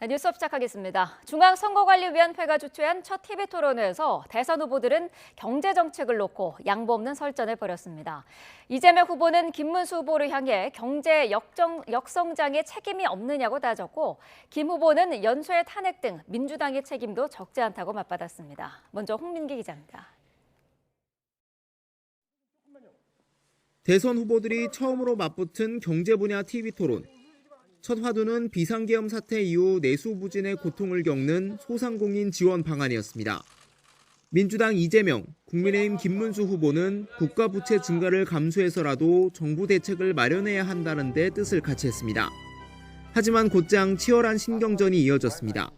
네, 뉴스업 시작하겠습니다. 중앙선거관리위원회가 주최한 첫 TV토론회에서 대선 후보들은 경제정책을 놓고 양보 없는 설전을 벌였습니다. 이재명 후보는 김문수 후보를 향해 경제 역성장에 책임이 없느냐고 따졌고, 김 후보는 연쇄 탄핵 등 민주당의 책임도 적지 않다고 맞받았습니다. 먼저 홍민기 기자입니다. 대선 후보들이 처음으로 맞붙은 경제 분야 TV토론. 첫 화두는 비상계엄 사태 이후 내수 부진의 고통을 겪는 소상공인 지원 방안이었습니다. 민주당 이재명, 국민의힘 김문수 후보는 국가 부채 증가를 감수해서라도 정부 대책을 마련해야 한다는 데 뜻을 같이 했습니다. 하지만 곧장 치열한 신경전이 이어졌습니다.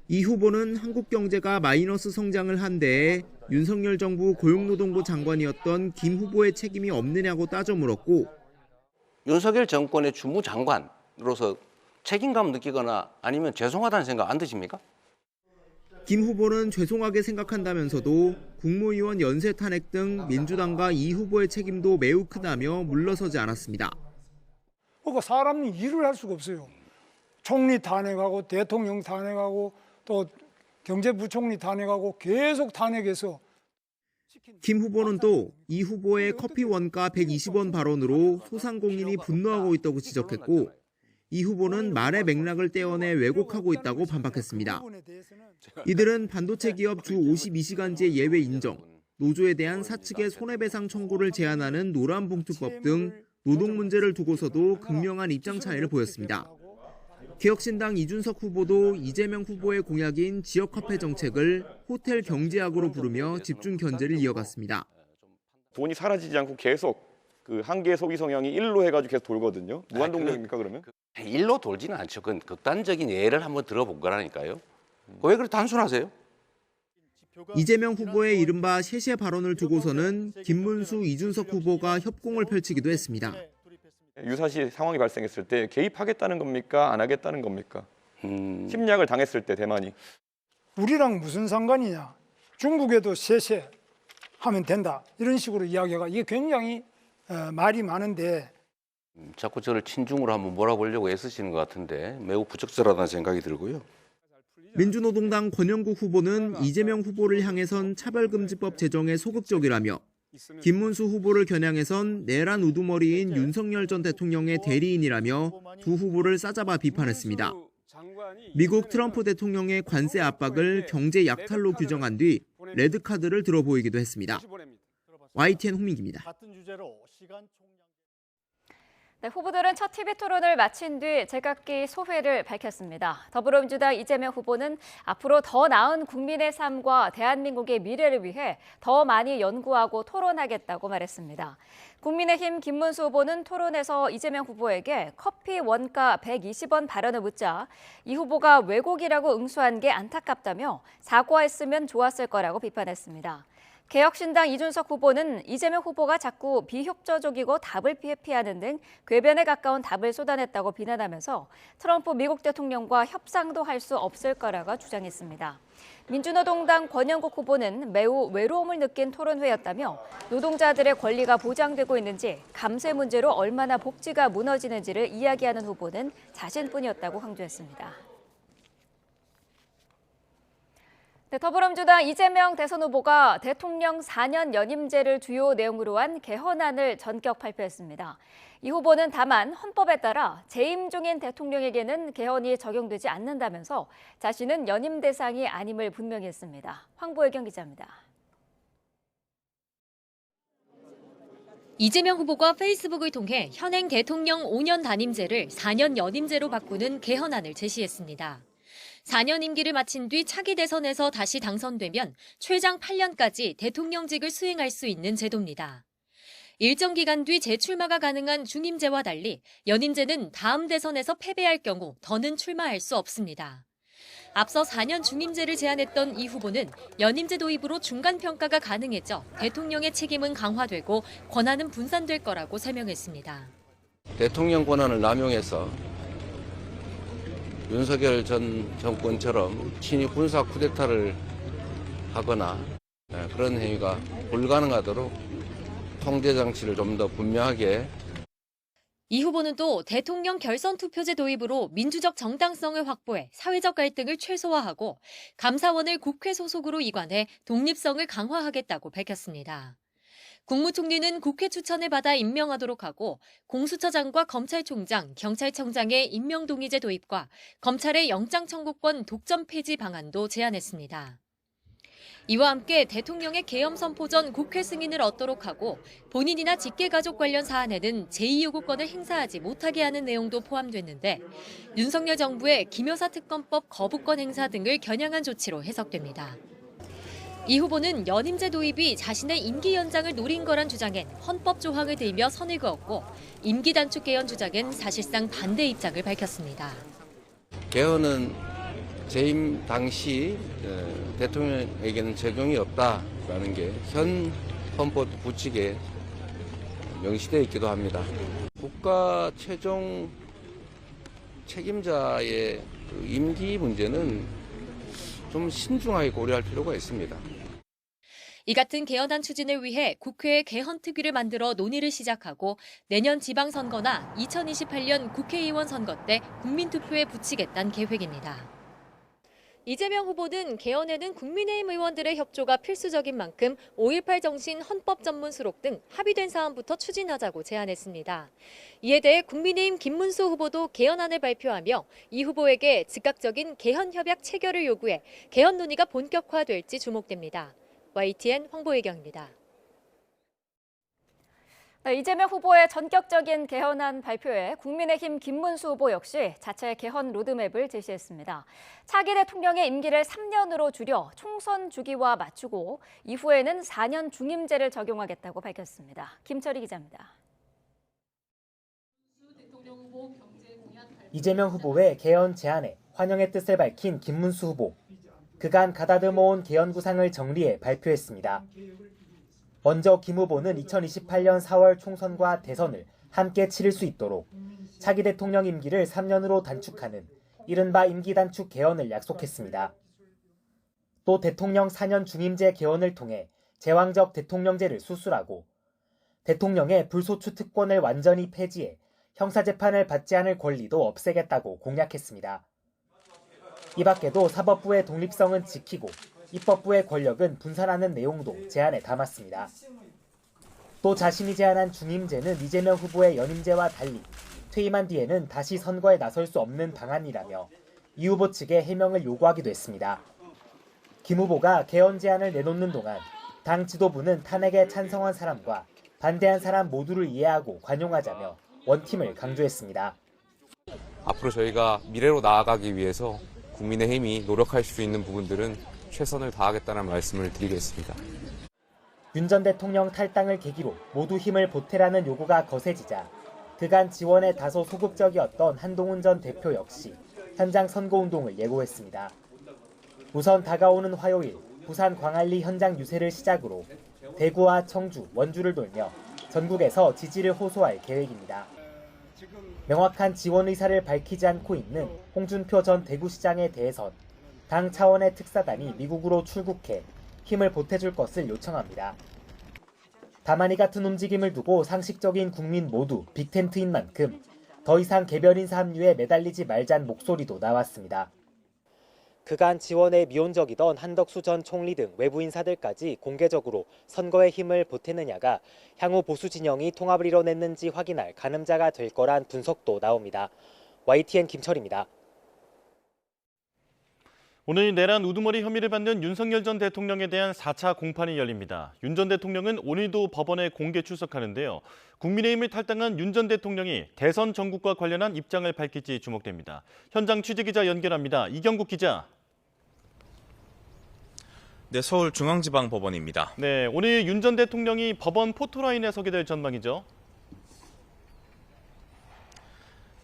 이 후보는 한국 경제가 마이너스 성장을 한 데에 윤석열 정부 고용노동부 장관이었던 김 후보의 책임이 없느냐고 따져 물었고, 윤석열 정권의 주무장관으로서 책임감 느끼거나 아니면 죄송하다는 생각 안 드십니까? 김 후보는 죄송하게 생각한다면서도 국무위원 연쇄 탄핵 등 민주당과 이 후보의 책임도 매우 크다며 물러서지 않았습니다. 그러니까 사람이 일을 할 수가 없어요. 총리 탄핵하고 대통령 탄핵하고 또 경제부총리 탄핵하고 계속 탄핵해서. 김 후보는 또 이 후보의 커피 원가 120원 발언으로 소상공인이 분노하고 있다고 지적했고, 이 후보는 말의 맥락을 떼어내 왜곡하고 있다고 반박했습니다. 이들은 반도체 기업 주 52시간제 예외 인정, 노조에 대한 사측의 손해배상 청구를 제한하는 노란봉투법 등 노동 문제를 두고서도 극명한 입장 차이를 보였습니다. 개혁신당 이준석 후보도 이재명 후보의 공약인 지역화폐 정책을 호텔 경제학으로 부르며 집중 견제를 이어갔습니다. 돈이 사라지지 않고 계속 그 한계 소비 성향이 일로 해가지고 계속 돌거든요. 무한동력입니까 그러면? 일로 돌지는 않죠. 그건 극단적인 예를 한번 들어볼 거라니까요. 왜 그렇게 단순하세요? 이재명 후보의 이른바 셰셰 발언을 두고서는 김문수, 이준석 후보가 협공을 펼치기도 했습니다. 유사시 상황이 발생했을 때 개입하겠다는 겁니까? 안 하겠다는 겁니까? 침략을 당했을 때 대만이. 우리랑 무슨 상관이냐. 중국에도 셰셰 하면 된다. 이런 식으로 이야기가 이게 굉장히 말이 많은데. 자꾸 저를 친중으로 한번 몰아보려고 애쓰시는 것 같은데 매우 부적절하다는 생각이 들고요. 민주노동당 권영국 후보는 이재명 후보를 향해선 차별금지법 제정에 소극적이라며, 김문수 후보를 겨냥해선 내란 우두머리인 윤석열 전 대통령의 대리인이라며 두 후보를 싸잡아 비판했습니다. 미국 트럼프 대통령의 관세 압박을 경제 약탈로 규정한 뒤 레드카드를 들어 보이기도 했습니다. YTN 홍민기입니다. 네, 후보들은 첫 TV토론을 마친 뒤 제각기 소회를 밝혔습니다. 더불어민주당 이재명 후보는 앞으로 더 나은 국민의 삶과 대한민국의 미래를 위해 더 많이 연구하고 토론하겠다고 말했습니다. 국민의힘 김문수 후보는 토론에서 이재명 후보에게 커피 원가 120원 발언을 묻자 이 후보가 왜곡이라고 응수한 게 안타깝다며 사과했으면 좋았을 거라고 비판했습니다. 개혁신당 이준석 후보는 이재명 후보가 자꾸 비협조적이고 답을 피하는 등 궤변에 가까운 답을 쏟아냈다고 비난하면서 트럼프 미국 대통령과 협상도 할 수 없을 거라고 주장했습니다. 민주노동당 권영국 후보는 매우 외로움을 느낀 토론회였다며 노동자들의 권리가 보장되고 있는지, 감세 문제로 얼마나 복지가 무너지는지를 이야기하는 후보는 자신뿐이었다고 강조했습니다. 네, 더불어민주당 이재명 대선 후보가 대통령 4년 연임제를 주요 내용으로 한 개헌안을 전격 발표했습니다. 이 후보는 다만 헌법에 따라 재임 중인 대통령에게는 개헌이 적용되지 않는다면서 자신은 연임 대상이 아님을 분명히 했습니다. 황보혜경 기자입니다. 이재명 후보가 페이스북을 통해 현행 대통령 5년 단임제를 4년 연임제로 바꾸는 개헌안을 제시했습니다. 4년 임기를 마친 뒤 차기 대선에서 다시 당선되면 최장 8년까지 대통령직을 수행할 수 있는 제도입니다. 일정 기간 뒤 재출마가 가능한 중임제와 달리 연임제는 다음 대선에서 패배할 경우 더는 출마할 수 없습니다. 앞서 4년 중임제를 제안했던 이 후보는 연임제 도입으로 중간평가가 가능해져 대통령의 책임은 강화되고 권한은 분산될 거라고 설명했습니다. 대통령 권한을 남용해서 윤석열 전 정권처럼 친위 군사 쿠데타를 하거나 그런 행위가 불가능하도록 통제 장치를 좀 더 분명하게. 이 후보는 또 대통령 결선 투표제 도입으로 민주적 정당성을 확보해 사회적 갈등을 최소화하고 감사원을 국회 소속으로 이관해 독립성을 강화하겠다고 밝혔습니다. 국무총리는 국회 추천을 받아 임명하도록 하고 공수처장과 검찰총장, 경찰청장의 임명동의제 도입과 검찰의 영장 청구권 독점 폐지 방안도 제안했습니다. 이와 함께 대통령의 계엄 선포 전 국회 승인을 얻도록 하고 본인이나 직계가족 관련 사안에는 제2요구권을 행사하지 못하게 하는 내용도 포함됐는데 윤석열 정부의 김여사 특검법 거부권 행사 등을 겨냥한 조치로 해석됩니다. 이 후보는 연임제 도입이 자신의 임기 연장을 노린 거란 주장엔 헌법 조항을 들며 선을 그었고 임기 단축 개헌 주장엔 사실상 반대 입장을 밝혔습니다. 개헌은 재임 당시 대통령에게는 적용이 없다라는 게 현 헌법 부칙에 명시되어 있기도 합니다. 국가 최종 책임자의 임기 문제는 좀 신중하게 고려할 필요가 있습니다. 이 같은 개헌안 추진을 위해 국회에 개헌특위를 만들어 논의를 시작하고 내년 지방선거나 2028년 국회의원 선거 때 국민투표에 붙이겠다는 계획입니다. 이재명 후보는 개헌에는 국민의힘 의원들의 협조가 필수적인 만큼 5.18 정신 헌법 전문 수록 등 합의된 사안부터 추진하자고 제안했습니다. 이에 대해 국민의힘 김문수 후보도 개헌안을 발표하며 이 후보에게 즉각적인 개헌 협약 체결을 요구해 개헌 논의가 본격화될지 주목됩니다. YTN 황보혜경입니다. 이재명 후보의 전격적인 개헌안 발표에 국민의힘 김문수 후보 역시 자체 개헌 로드맵을 제시했습니다. 차기 대통령의 임기를 3년으로 줄여 총선 주기와 맞추고 이후에는 4년 중임제를 적용하겠다고 밝혔습니다. 김철희 기자입니다. 이재명 후보의 개헌 제안에 환영의 뜻을 밝힌 김문수 후보. 그간 가다듬어온 개헌 구상을 정리해 발표했습니다. 먼저 김 후보는 2028년 4월 총선과 대선을 함께 치를 수 있도록 차기 대통령 임기를 3년으로 단축하는 이른바 임기 단축 개헌을 약속했습니다. 또 대통령 4년 중임제 개헌을 통해 제왕적 대통령제를 수술하고 대통령의 불소추 특권을 완전히 폐지해 형사재판을 받지 않을 권리도 없애겠다고 공약했습니다. 이 밖에도 사법부의 독립성은 지키고 입법부의 권력은 분산하는 내용도 제안에 담았습니다. 또 자신이 제안한 중임제는 이재명 후보의 연임제와 달리 퇴임한 뒤에는 다시 선거에 나설 수 없는 방안이라며 이 후보 측에 해명을 요구하기도 했습니다. 김 후보가 개헌 제안을 내놓는 동안 당 지도부는 탄핵에 찬성한 사람과 반대한 사람 모두를 이해하고 관용하자며 원팀을 강조했습니다. 앞으로 저희가 미래로 나아가기 위해서 국민의힘이 노력할 수 있는 부분들은 최선을 다하겠다는 말씀을 드리겠습니다. 윤 전 대통령 탈당을 계기로 모두 힘을 보태라는 요구가 거세지자 그간 지원에 다소 소극적이었던 한동훈 전 대표 역시 현장 선거운동을 예고했습니다. 우선 다가오는 화요일 부산 광안리 현장 유세를 시작으로 대구와 청주, 원주를 돌며 전국에서 지지를 호소할 계획입니다. 명확한 지원 의사를 밝히지 않고 있는 홍준표 전 대구시장에 대해선 당 차원의 특사단이 미국으로 출국해 힘을 보태줄 것을 요청합니다. 다만 이 같은 움직임을 두고 상식적인 국민 모두 빅텐트인 만큼 더 이상 개별 인사 합류에 매달리지 말자는 목소리도 나왔습니다. 그간 지원에 미온적이던 한덕수 전 총리 등 외부 인사들까지 공개적으로 선거에 힘을 보태느냐가 향후 보수 진영이 통합을 이뤄냈는지 확인할 가늠자가 될 거란 분석도 나옵니다. YTN 김철입니다. 오늘 내란 우두머리 혐의를 받는 윤석열 전 대통령에 대한 4차 공판이 열립니다. 윤 전 대통령은 오늘도 법원에 공개 출석하는데요. 국민의힘을 탈당한 윤 전 대통령이 대선 전국과 관련한 입장을 밝힐지 주목됩니다. 현장 취재기자 연결합니다. 이경국 기자. 네, 서울중앙지방법원입니다. 네, 오늘 윤 전 대통령이 법원 포토라인에 서게 될 전망이죠.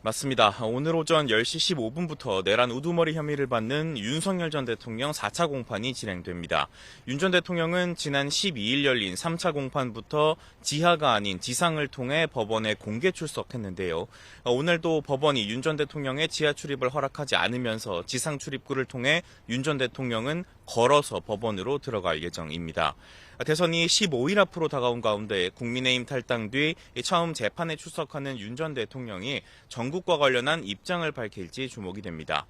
맞습니다. 오늘 오전 10시 15분부터 내란 우두머리 혐의를 받는 윤석열 전 대통령 4차 공판이 진행됩니다. 윤 전 대통령은 지난 12일 열린 3차 공판부터 지하가 아닌 지상을 통해 법원에 공개 출석했는데요. 오늘도 법원이 윤 전 대통령의 지하 출입을 허락하지 않으면서 지상 출입구를 통해 윤 전 대통령은 걸어서 법원으로 들어갈 예정입니다. 대선이 15일 앞으로 다가온 가운데 국민의힘 탈당 뒤 처음 재판에 출석하는 윤 전 대통령이 전국과 관련한 입장을 밝힐지 주목이 됩니다.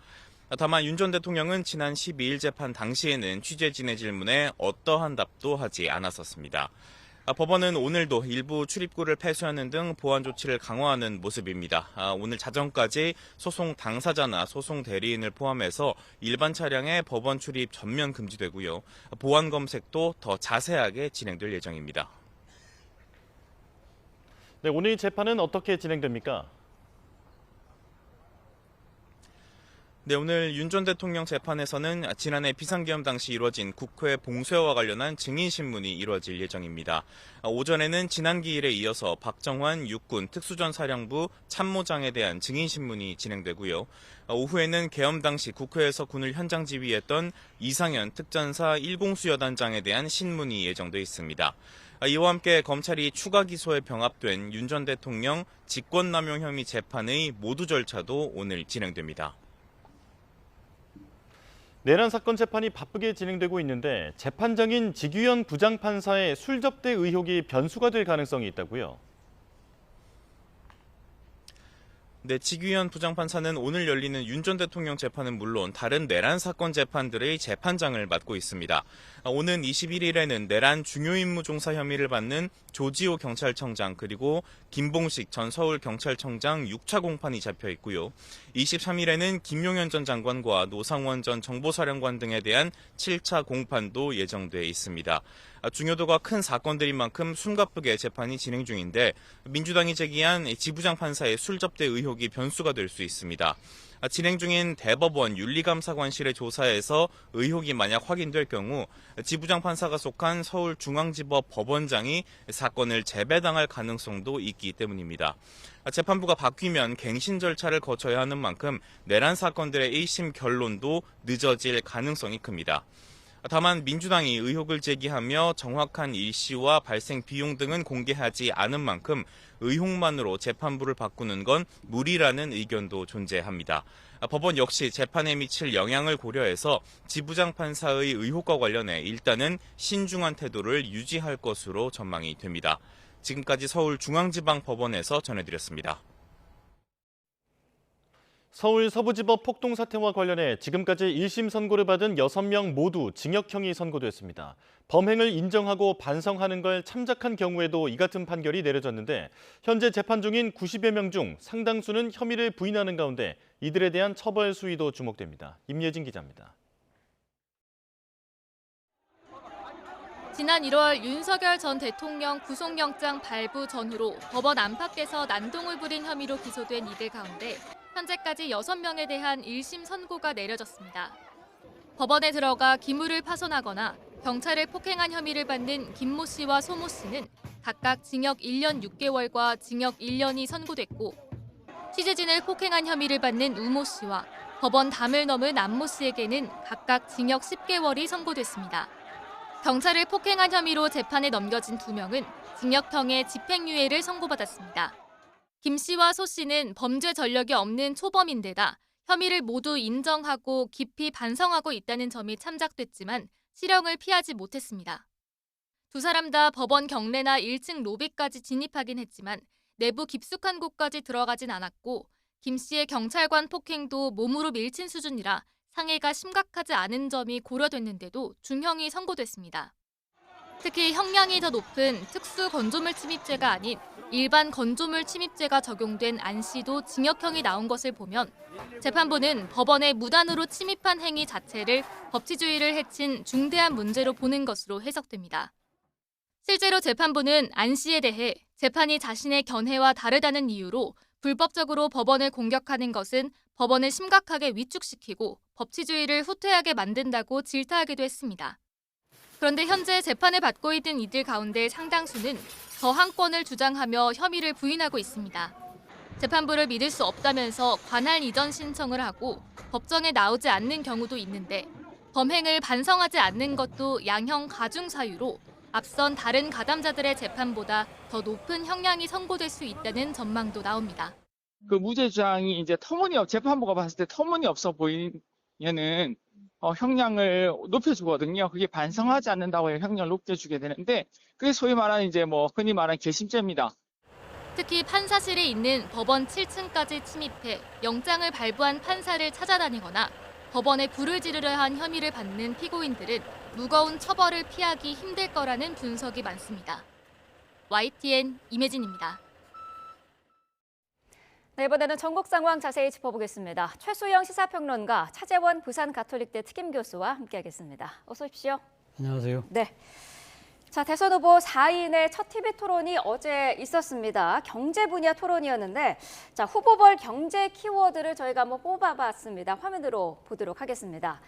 다만 윤 전 대통령은 지난 12일 재판 당시에는 취재진의 질문에 어떠한 답도 하지 않았었습니다. 법원은 오늘도 일부 출입구를 폐쇄하는 등 보안 조치를 강화하는 모습입니다. 오늘 자정까지 소송 당사자나 소송 대리인을 포함해서 일반 차량의 법원 출입 전면 금지되고요. 보안 검색도 더 자세하게 진행될 예정입니다. 네, 오늘 재판은 어떻게 진행됩니까? 네, 오늘 윤 전 대통령 재판에서는 지난해 비상계엄 당시 이루어진 국회 봉쇄와 관련한 증인신문이 이루어질 예정입니다. 오전에는 지난 기일에 이어서 박정환 육군 특수전사령부 참모장에 대한 증인신문이 진행되고요. 오후에는 계엄 당시 국회에서 군을 현장 지휘했던 이상현 특전사 1공수여단장에 대한 신문이 예정돼 있습니다. 이와 함께 검찰이 추가 기소에 병합된 윤 전 대통령 직권남용 혐의 재판의 모두 절차도 오늘 진행됩니다. 내란 사건 재판이 바쁘게 진행되고 있는데 재판장인 지규현 부장판사의 술 접대 의혹이 변수가 될 가능성이 있다고요? 네, 지규현 부장판사는 오늘 열리는 윤 전 대통령 재판은 물론 다른 내란 사건 재판들의 재판장을 맡고 있습니다. 오는 21일에는 내란 중요 임무 종사 혐의를 받는 조지호 경찰청장 그리고 김봉식 전 서울경찰청장 6차 공판이 잡혀 있고요. 23일에는 김용현 전 장관과 노상원 전 정보사령관 등에 대한 7차 공판도 예정돼 있습니다. 중요도가 큰 사건들인 만큼 숨가쁘게 재판이 진행 중인데 민주당이 제기한 지부장 판사의 술 접대 의혹이 변수가 될 수 있습니다. 진행 중인 대법원 윤리감사관실의 조사에서 의혹이 만약 확인될 경우 지부장 판사가 속한 서울중앙지법 법원장이 사건을 재배당할 가능성도 있기 때문입니다. 재판부가 바뀌면 갱신 절차를 거쳐야 하는 만큼 내란 사건들의 1심 결론도 늦어질 가능성이 큽니다. 다만 민주당이 의혹을 제기하며 정확한 일시와 발생 비용 등은 공개하지 않은 만큼 의혹만으로 재판부를 바꾸는 건 무리라는 의견도 존재합니다. 법원 역시 재판에 미칠 영향을 고려해서 지부장 판사의 의혹과 관련해 일단은 신중한 태도를 유지할 것으로 전망이 됩니다. 지금까지 서울중앙지방법원에서 전해드렸습니다. 서울 서부지법 폭동 사태와 관련해 지금까지 1심 선고를 받은 6명 모두 징역형이 선고됐습니다. 범행을 인정하고 반성하는 걸 참작한 경우에도 이 같은 판결이 내려졌는데 현재 재판 중인 90여 명 중 상당수는 혐의를 부인하는 가운데 이들에 대한 처벌 수위도 주목됩니다. 임예진 기자입니다. 지난 1월 윤석열 전 대통령 구속영장 발부 전후로 법원 안팎에서 난동을 부린 혐의로 기소된 이들 가운데 현재까지 6명에 대한 1심 선고가 내려졌습니다. 법원에 들어가 기물을 파손하거나 경찰을 폭행한 혐의를 받는 김모 씨와 소모 씨는 각각 징역 1년 6개월과 징역 1년이 선고됐고 취재진을 폭행한 혐의를 받는 우모 씨와 법원 담을 넘은 안모 씨에게는 각각 징역 10개월이 선고됐습니다. 경찰을 폭행한 혐의로 재판에 넘겨진 2명은 징역형의 집행유예를 선고받았습니다. 김 씨와 소 씨는 범죄 전력이 없는 초범인데다 혐의를 모두 인정하고 깊이 반성하고 있다는 점이 참작됐지만 실형을 피하지 못했습니다. 두 사람 다 법원 경내나 1층 로비까지 진입하긴 했지만 내부 깊숙한 곳까지 들어가진 않았고 김 씨의 경찰관 폭행도 몸으로 밀친 수준이라 상해가 심각하지 않은 점이 고려됐는데도 중형이 선고됐습니다. 특히 형량이 더 높은 특수 건조물 침입죄가 아닌 일반 건조물 침입죄가 적용된 안 씨도 징역형이 나온 것을 보면 재판부는 법원에 무단으로 침입한 행위 자체를 법치주의를 해친 중대한 문제로 보는 것으로 해석됩니다. 실제로 재판부는 안 씨에 대해 재판이 자신의 견해와 다르다는 이유로 불법적으로 법원을 공격하는 것은 법원을 심각하게 위축시키고 법치주의를 후퇴하게 만든다고 질타하기도 했습니다. 그런데 현재 재판을 받고 있는 이들 가운데 상당수는 저항권을 주장하며 혐의를 부인하고 있습니다. 재판부를 믿을 수 없다면서 관할 이전 신청을 하고 법정에 나오지 않는 경우도 있는데 범행을 반성하지 않는 것도 양형 가중 사유로 앞선 다른 가담자들의 재판보다 더 높은 형량이 선고될 수 있다는 전망도 나옵니다. 그 무죄 주장이 이제 재판부가 봤을 때 터무니없어 보이면은 형량을 높여주거든요. 그게 반성하지 않는다고 해서 형량을 높여주게 되는데 그게 소위 말하는 이제 뭐 흔히 말하는 결심죄입니다. 특히 판사실에 있는 법원 7층까지 침입해 영장을 발부한 판사를 찾아다니거나 법원에 불을 지르려 한 혐의를 받는 피고인들은 무거운 처벌을 피하기 힘들 거라는 분석이 많습니다. YTN 임혜진입니다. 네, 이번에는 전국 상황 자세히 짚어보겠습니다. 최수영 시사평론가, 차재원 부산가톨릭대 특임교수와 함께하겠습니다. 어서 오십시오. 안녕하세요. 네. 자, 대선 후보 4인의 첫 TV 토론이 어제 있었습니다. 경제 분야 토론이었는데, 자, 후보별 경제 키워드를 저희가 한번 뽑아봤습니다. 화면으로 보도록 하겠습니다.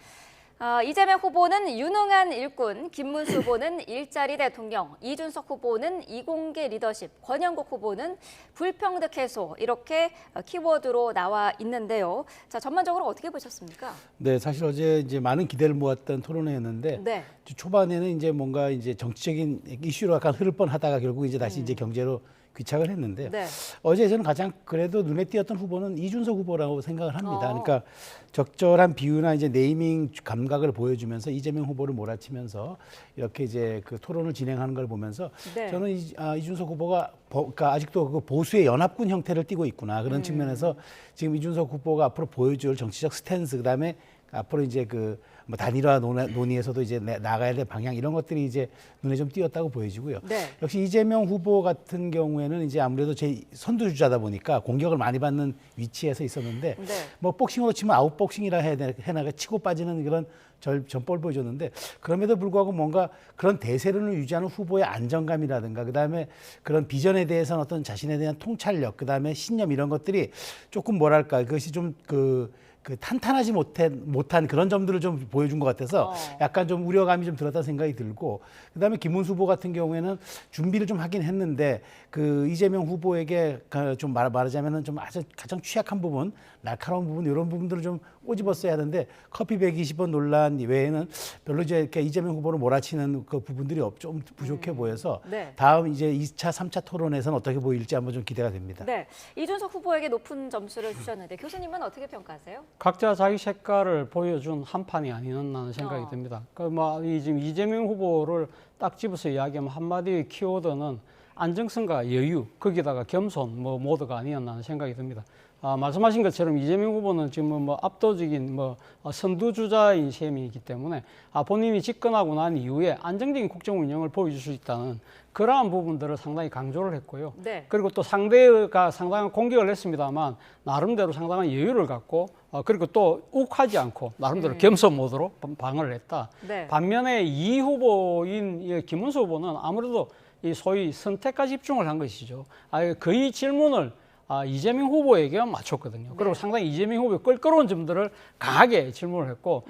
이재명 후보는 유능한 일꾼, 김문수 후보는 일자리 대통령, 이준석 후보는 이공계 리더십, 권영국 후보는 불평등 해소, 이렇게 키워드로 나와 있는데요. 자, 전반적으로 어떻게 보셨습니까? 네, 사실 어제 이제 많은 기대를 모았던 토론회였는데 네. 초반에는 이제 뭔가 이제 정치적인 이슈로 약간 흐를 뻔하다가 결국 이제 다시 이제 경제로 귀착을 했는데 네. 어제 저는 가장 그래도 눈에 띄었던 후보는 이준석 후보라고 생각을 합니다. 그러니까 적절한 비유나 이제 네이밍 감각을 보여주면서 이재명 후보를 몰아치면서 이렇게 이제 그 토론을 진행하는 걸 보면서 네. 저는 이준석 후보가 그러니까 아직도 그 보수의 연합군 형태를 띠고 있구나 그런 측면에서 지금 이준석 후보가 앞으로 보여줄 정치적 스탠스 그다음에 앞으로 이제 그 뭐 단일화 논의에서도 이제 나가야 될 방향 이런 것들이 이제 눈에 좀 띄었다고 보여지고요. 네. 역시 이재명 후보 같은 경우에는 이제 아무래도 제 선두주자다 보니까 공격을 많이 받는 위치에서 있었는데 네. 뭐 복싱으로 치면 아웃복싱이라 해나가 치고 빠지는 그런 전법을 보여줬는데 그럼에도 불구하고 뭔가 그런 대세론을 유지하는 후보의 안정감이라든가 그다음에 그런 비전에 대해서는 어떤 자신에 대한 통찰력 그다음에 신념 이런 것들이 조금 뭐랄까 그것이 좀 그 탄탄하지 못한 그런 점들을 좀 보여준 것 같아서 약간 좀 우려감이 좀 들었다는 생각이 들고 그다음에 김문수 후보 같은 경우에는 준비를 좀 하긴 했는데 그 이재명 후보에게 좀 말하자면은 좀 아주 가장 취약한 부분, 날카로운 부분 이런 부분들을 좀 꼬집었어야 하는데 커피 120원 논란 외에는 별로 이제 이렇게 이재명 후보를 몰아치는 그 부분들이 좀 부족해 보여서 네. 다음 이제 2차, 3차 토론에서는 어떻게 보일지 한번 좀 기대가 됩니다. 네. 이준석 후보에게 높은 점수를 주셨는데 교수님은 어떻게 평가하세요? 각자 자기 색깔을 보여준 한 판이 아니었나 생각이 듭니다. 지금 이재명 후보를 딱 집어서 이야기하면 한마디 키워드는 안정성과 여유, 거기다가 겸손 모두가 아니었나 생각이 듭니다. 말씀하신 것처럼 이재명 후보는 지금 압도적인 선두주자인 셈이기 때문에 본인이 집권하고 난 이후에 안정적인 국정 운영을 보여줄 수 있다는 그러한 부분들을 상당히 강조를 했고요. 네. 그리고 또 상대가 상당한 공격을 했습니다만 나름대로 상당한 여유를 갖고 그리고 또 욱하지 않고 나름대로 겸손 모드로 방어를 했다. 네. 반면에 이 후보인 김문수 후보는 아무래도 이 소위 선택과 집중을 한 것이죠. 거의 질문을 이재명 후보에게 맞췄거든요. 그리고 상당히 이재명 후보의 껄끄러운 점들을 강하게 질문을 했고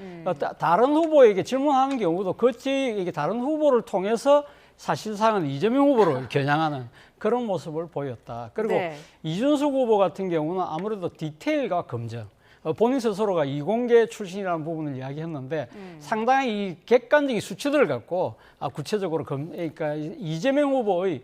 다른 후보에게 질문하는 경우도 이게 다른 후보를 통해서 사실상은 이재명 후보를 겨냥하는 그런 모습을 보였다. 그리고 네. 이준석 후보 같은 경우는 아무래도 디테일과 검증, 본인 스스로가 이공계 출신이라는 부분을 이야기했는데 상당히 이 객관적인 수치들을 갖고 구체적으로 그러니까 이재명 후보의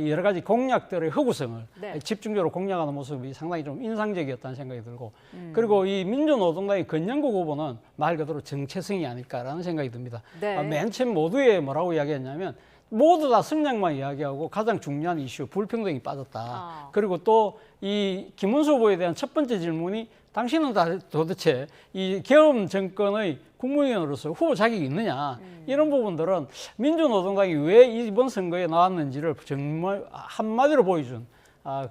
여러 가지 공약들의 허구성을 네. 집중적으로 공략하는 모습이 상당히 좀 인상적이었다는 생각이 들고 그리고 이 민주노동당의 권영국 후보는 말 그대로 정체성이 아닐까라는 생각이 듭니다. 네. 맨 처음 모두에 뭐라고 이야기했냐면 모두 다 성장만 이야기하고 가장 중요한 이슈 불평등이 빠졌다. 그리고 또 이 김문수 후보에 대한 첫 번째 질문이 당신은 도대체 이 계엄 정권의 국무위원으로서 후보 자격이 있느냐 이런 부분들은 민주노동당이 왜 이번 선거에 나왔는지를 정말 한마디로 보여준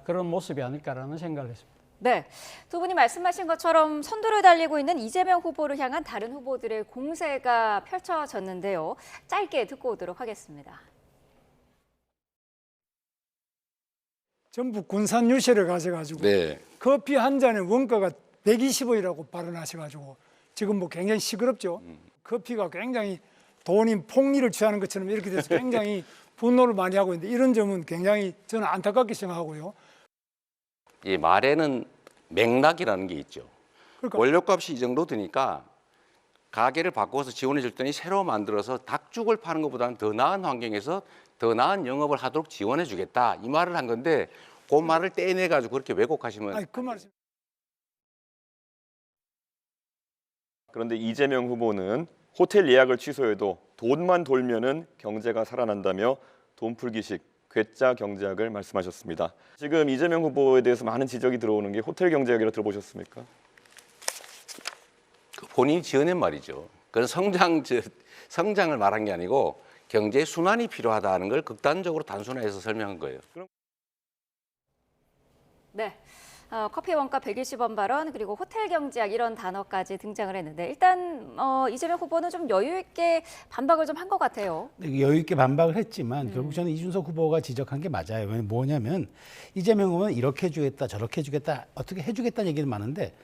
그런 모습이 아닐까라는 생각을 했습니다. 네, 두 분이 말씀하신 것처럼 선두를 달리고 있는 이재명 후보를 향한 다른 후보들의 공세가 펼쳐졌는데요. 짧게 듣고 오도록 하겠습니다. 전부 군산 유세를 가셔가지고 네. 커피 한 잔의 원가가 120원이라고 발언하셔가지고 지금 뭐 굉장히 시끄럽죠. 커피가 굉장히 돈이 폭리를 취하는 것처럼 이렇게 돼서 굉장히 분노를 많이 하고 있는데 이런 점은 굉장히 저는 안타깝게 생각하고요. 이 말에는 맥락이라는 게 있죠. 그러니까 원료값이 이 정도 드니까 가게를 바꿔서 지원해 줄 테니 새로 만들어서 닭죽을 파는 것보다는 더 나은 환경에서 더 나은 영업을 하도록 지원해 주겠다 이 말을 한 건데 그 말을 떼내 가지고 그렇게 왜곡하시면 아니 그 말 그런데 이재명 후보는 호텔 예약을 취소해도 돈만 돌면은 경제가 살아난다며 돈풀기식 괴짜 경제학을 말씀하셨습니다. 지금 이재명 후보에 대해서 많은 지적이 들어오는 게 호텔 경제학이라 들어보셨습니까? 본인이 지어낸 말이죠. 그건 성장을 말한 게 아니고 경제 순환이 필요하다는 걸 극단적으로 단순화해서 설명한 거예요. 네. 커피 원가 120원 발언 그리고 호텔 경제학 이런 단어까지 등장을 했는데 일단 이재명 후보는 좀 여유 있게 반박을 좀 한 것 같아요. 여유 있게 반박을 했지만 결국 저는 이준석 후보가 지적한 게 맞아요. 뭐냐면 이재명 후보는 이렇게 해주겠다 저렇게 해주겠다 어떻게 해주겠다는 얘기는 많은데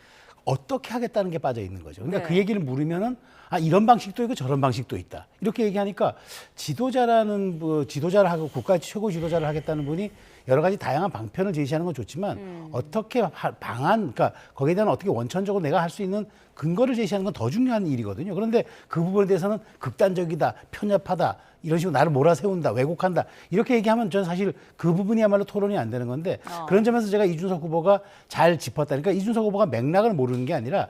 어떻게 하겠다는 게 빠져 있는 거죠. 그러니까 네. 그 얘기를 물으면은 이런 방식도 있고 저런 방식도 있다. 이렇게 얘기하니까 지도자라는 지도자를 하고 국가 최고 지도자를 하겠다는 분이 여러 가지 다양한 방편을 제시하는 건 좋지만 어떻게 방안, 그러니까 거기에 대한 어떻게 원천적으로 내가 할 수 있는 근거를 제시하는 건 더 중요한 일이거든요. 그런데 그 부분에 대해서는 극단적이다, 편협하다, 이런 식으로 나를 몰아세운다, 왜곡한다 이렇게 얘기하면 저는 사실 그 부분이야말로 토론이 안 되는 건데 그런 점에서 제가 이준석 후보가 잘 짚었다. 그러니까 이준석 후보가 맥락을 모르는 게 아니라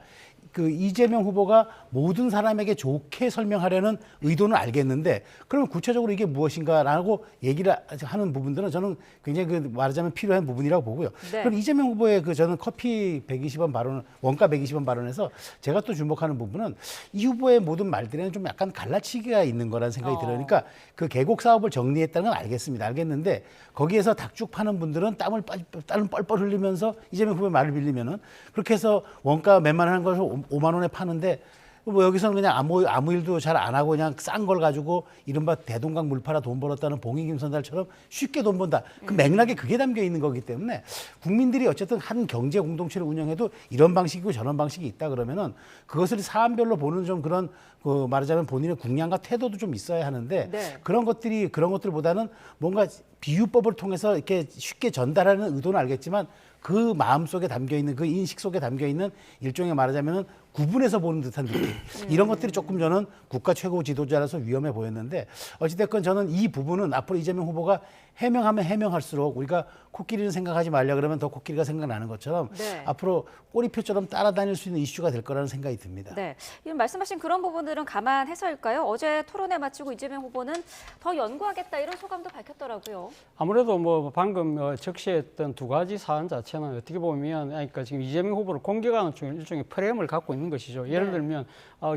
그 이재명 후보가 모든 사람에게 좋게 설명하려는 의도는 알겠는데 그러면 구체적으로 이게 무엇인가라고 얘기를 하는 부분들은 저는 굉장히 그 말하자면 필요한 부분이라고 보고요. 네. 그럼 이재명 후보의 그 저는 커피 120원 발언, 원가 120원 발언에서 제가 또 주목하는 부분은 이 후보의 모든 말들에는 좀 약간 갈라치기가 있는 거라는 생각이 들어요. 그러니까 그 계곡 사업을 정리했다는 건 알겠습니다. 알겠는데 거기에서 닭죽 파는 분들은 땀을 뻘뻘 흘리면서 이재명 후보의 말을 빌리면은 그렇게 해서 원가 몇만 원 것을 5만 원에 파는데 뭐 여기서는 그냥 아무 일도 잘 안 하고 그냥 싼 걸 가지고 이른바 대동강 물 팔아 돈 벌었다는 봉익임 선달처럼 쉽게 돈 번다. 그 맥락에 그게 담겨 있는 거기 때문에 국민들이 어쨌든 한 경제 공동체를 운영해도 이런 방식이고 저런 방식이 있다 그러면은 그것을 사안별로 보는 좀 그런 그 말하자면 본인의 국량과 태도도 좀 있어야 하는데 네. 그런 것들보다는 뭔가 비유법을 통해서 이렇게 쉽게 전달하는 의도는 알겠지만 그 마음 속에 담겨 있는 그 인식 속에 담겨 있는 일종의 말하자면은 구분해서 보는 듯한 느낌. 이런 것들이 조금 저는 국가 최고 지도자라서 위험해 보였는데 어찌됐건 저는 이 부분은 앞으로 이재명 후보가 해명하면 해명할수록 우리가 코끼리는 생각하지 말려 그러면 더 코끼리가 생각나는 것처럼 네. 앞으로 꼬리표처럼 따라다닐 수 있는 이슈가 될 거라는 생각이 듭니다. 네, 이런 말씀하신 그런 부분들은 감안해서일까요? 어제 토론회 마치고 이재명 후보는 더 연구하겠다 이런 소감도 밝혔더라고요. 아무래도 뭐 방금 적시했던 두 가지 사안 자체는 어떻게 보면 그러니까 지금 이재명 후보를 공격하는 일종의 프레임을 갖고 있는 것이죠. 예를 들면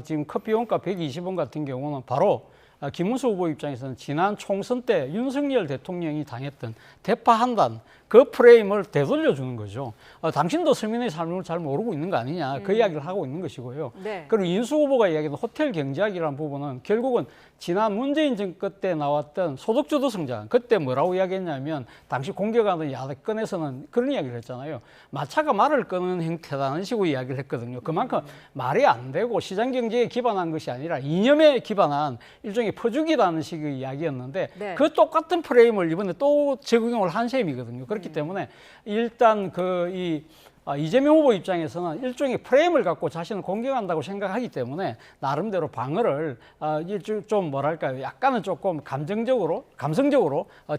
지금 커피 원가 120원 같은 경우는 바로 김문수 후보 입장에서는 지난 총선 때 윤석열 대통령이 당했던 대파 한단 그 프레임을 되돌려주는 거죠. 당신도 서민의 삶을 잘 모르고 있는 거 아니냐 그 이야기를 하고 있는 것이고요. 네. 그리고 인수 후보가 이야기하는 호텔 경제학이라는 부분은 결국은 지난 문재인 정권 때 나왔던 소득주도 성장 그때 뭐라고 이야기했냐면 당시 공격하는 야권에서는 그런 이야기를 했잖아요. 마차가 말을 끄는 형태라는 식으로 이야기를 했거든요. 그만큼 말이 안 되고 시장 경제에 기반한 것이 아니라 이념에 기반한 일종의 퍼주기라는 식의 이야기였는데 네. 그 똑같은 프레임을 이번에 또 적용을 한 셈이거든요. 그렇기 때문에 일단 이재명 후보 입장에서는 일종의 프레임을 갖고 자신을 공격한다고 생각하기 때문에 나름대로 방어를 좀 뭐랄까요, 약간은 조금 감성적으로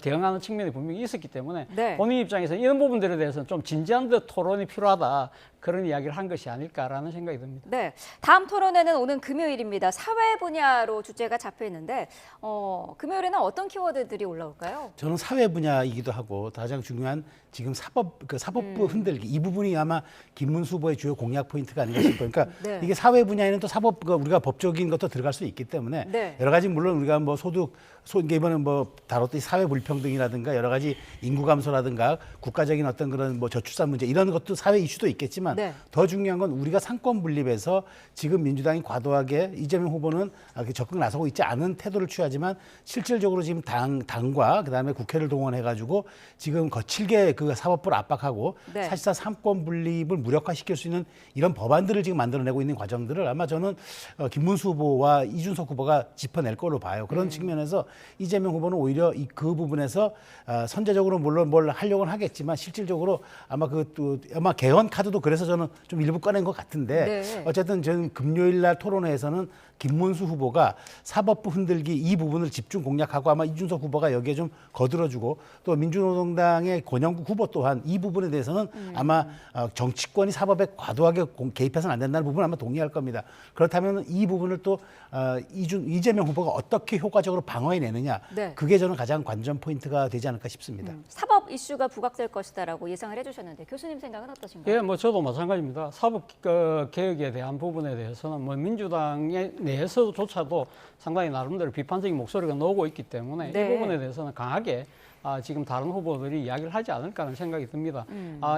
대응하는 측면이 분명히 있었기 때문에 네. 본인 입장에서 이런 부분들에 대해서는 좀 진지한 듯 토론이 필요하다. 그런 이야기를 한 것이 아닐까라는 생각이 듭니다. 네, 다음 토론회는 오는 금요일입니다. 사회 분야로 주제가 잡혀 있는데 금요일에는 어떤 키워드들이 올라올까요? 저는 사회 분야이기도 하고 가장 중요한 지금 사법부 흔들기 이 부분이 아마 김문수 후보의 주요 공약 포인트가 아닌가 싶어요. 그러니까 네. 이게 사회 분야에는 또 우리가 법적인 것도 들어갈 수 있기 때문에 네. 여러 가지 물론 우리가 뭐 이번에 뭐 다뤘던 사회 불평등이라든가 여러 가지 인구 감소라든가 국가적인 어떤 그런 뭐 저출산 문제 이런 것도 사회 이슈도 있겠지만 네. 더 중요한 건 우리가 상권 분립에서 지금 민주당이 과도하게 이재명 후보는 적극 나서고 있지 않은 태도를 취하지만 실질적으로 지금 당과 그다음에 국회를 동원해가지고 지금 거칠게 그 사법부를 압박하고 네. 사실상 상권 분립을 무력화시킬 수 있는 이런 법안들을 지금 만들어내고 있는 과정들을 아마 저는 김문수 후보와 이준석 후보가 짚어낼 걸로 봐요. 그런 측면에서 이재명 후보는 오히려 그 부분에서 선제적으로 물론 뭘 하려고는 하겠지만 실질적으로 아마 아마 개헌 카드도 그래서 그래서 저는 좀 일부 꺼낸 것 같은데 네. 어쨌든 저는 금요일 날 토론회에서는 김문수 후보가 사법부 흔들기 이 부분을 집중 공략하고 아마 이준석 후보가 여기에 좀 거들어주고 또 민주노동당의 권영국 후보 또한 이 부분에 대해서는 아마 정치권이 사법에 과도하게 개입해서는 안 된다는 부분은 아마 동의할 겁니다. 그렇다면 이 부분을 또 이재명 후보가 어떻게 효과적으로 방어해내느냐 네. 그게 저는 가장 관전 포인트가 되지 않을까 싶습니다. 사법 이슈가 부각될 것이다라고 예상을 해주셨는데 교수님 생각은 어떠신가요? 예, 뭐 저도 마찬가지입니다. 사법 개혁에 대한 부분에 대해서는 뭐 민주당의 내에서조차도 상당히 나름대로 비판적인 목소리가 나오고 있기 때문에 네. 이 부분에 대해서는 강하게 지금 다른 후보들이 이야기를 하지 않을까 하는 생각이 듭니다.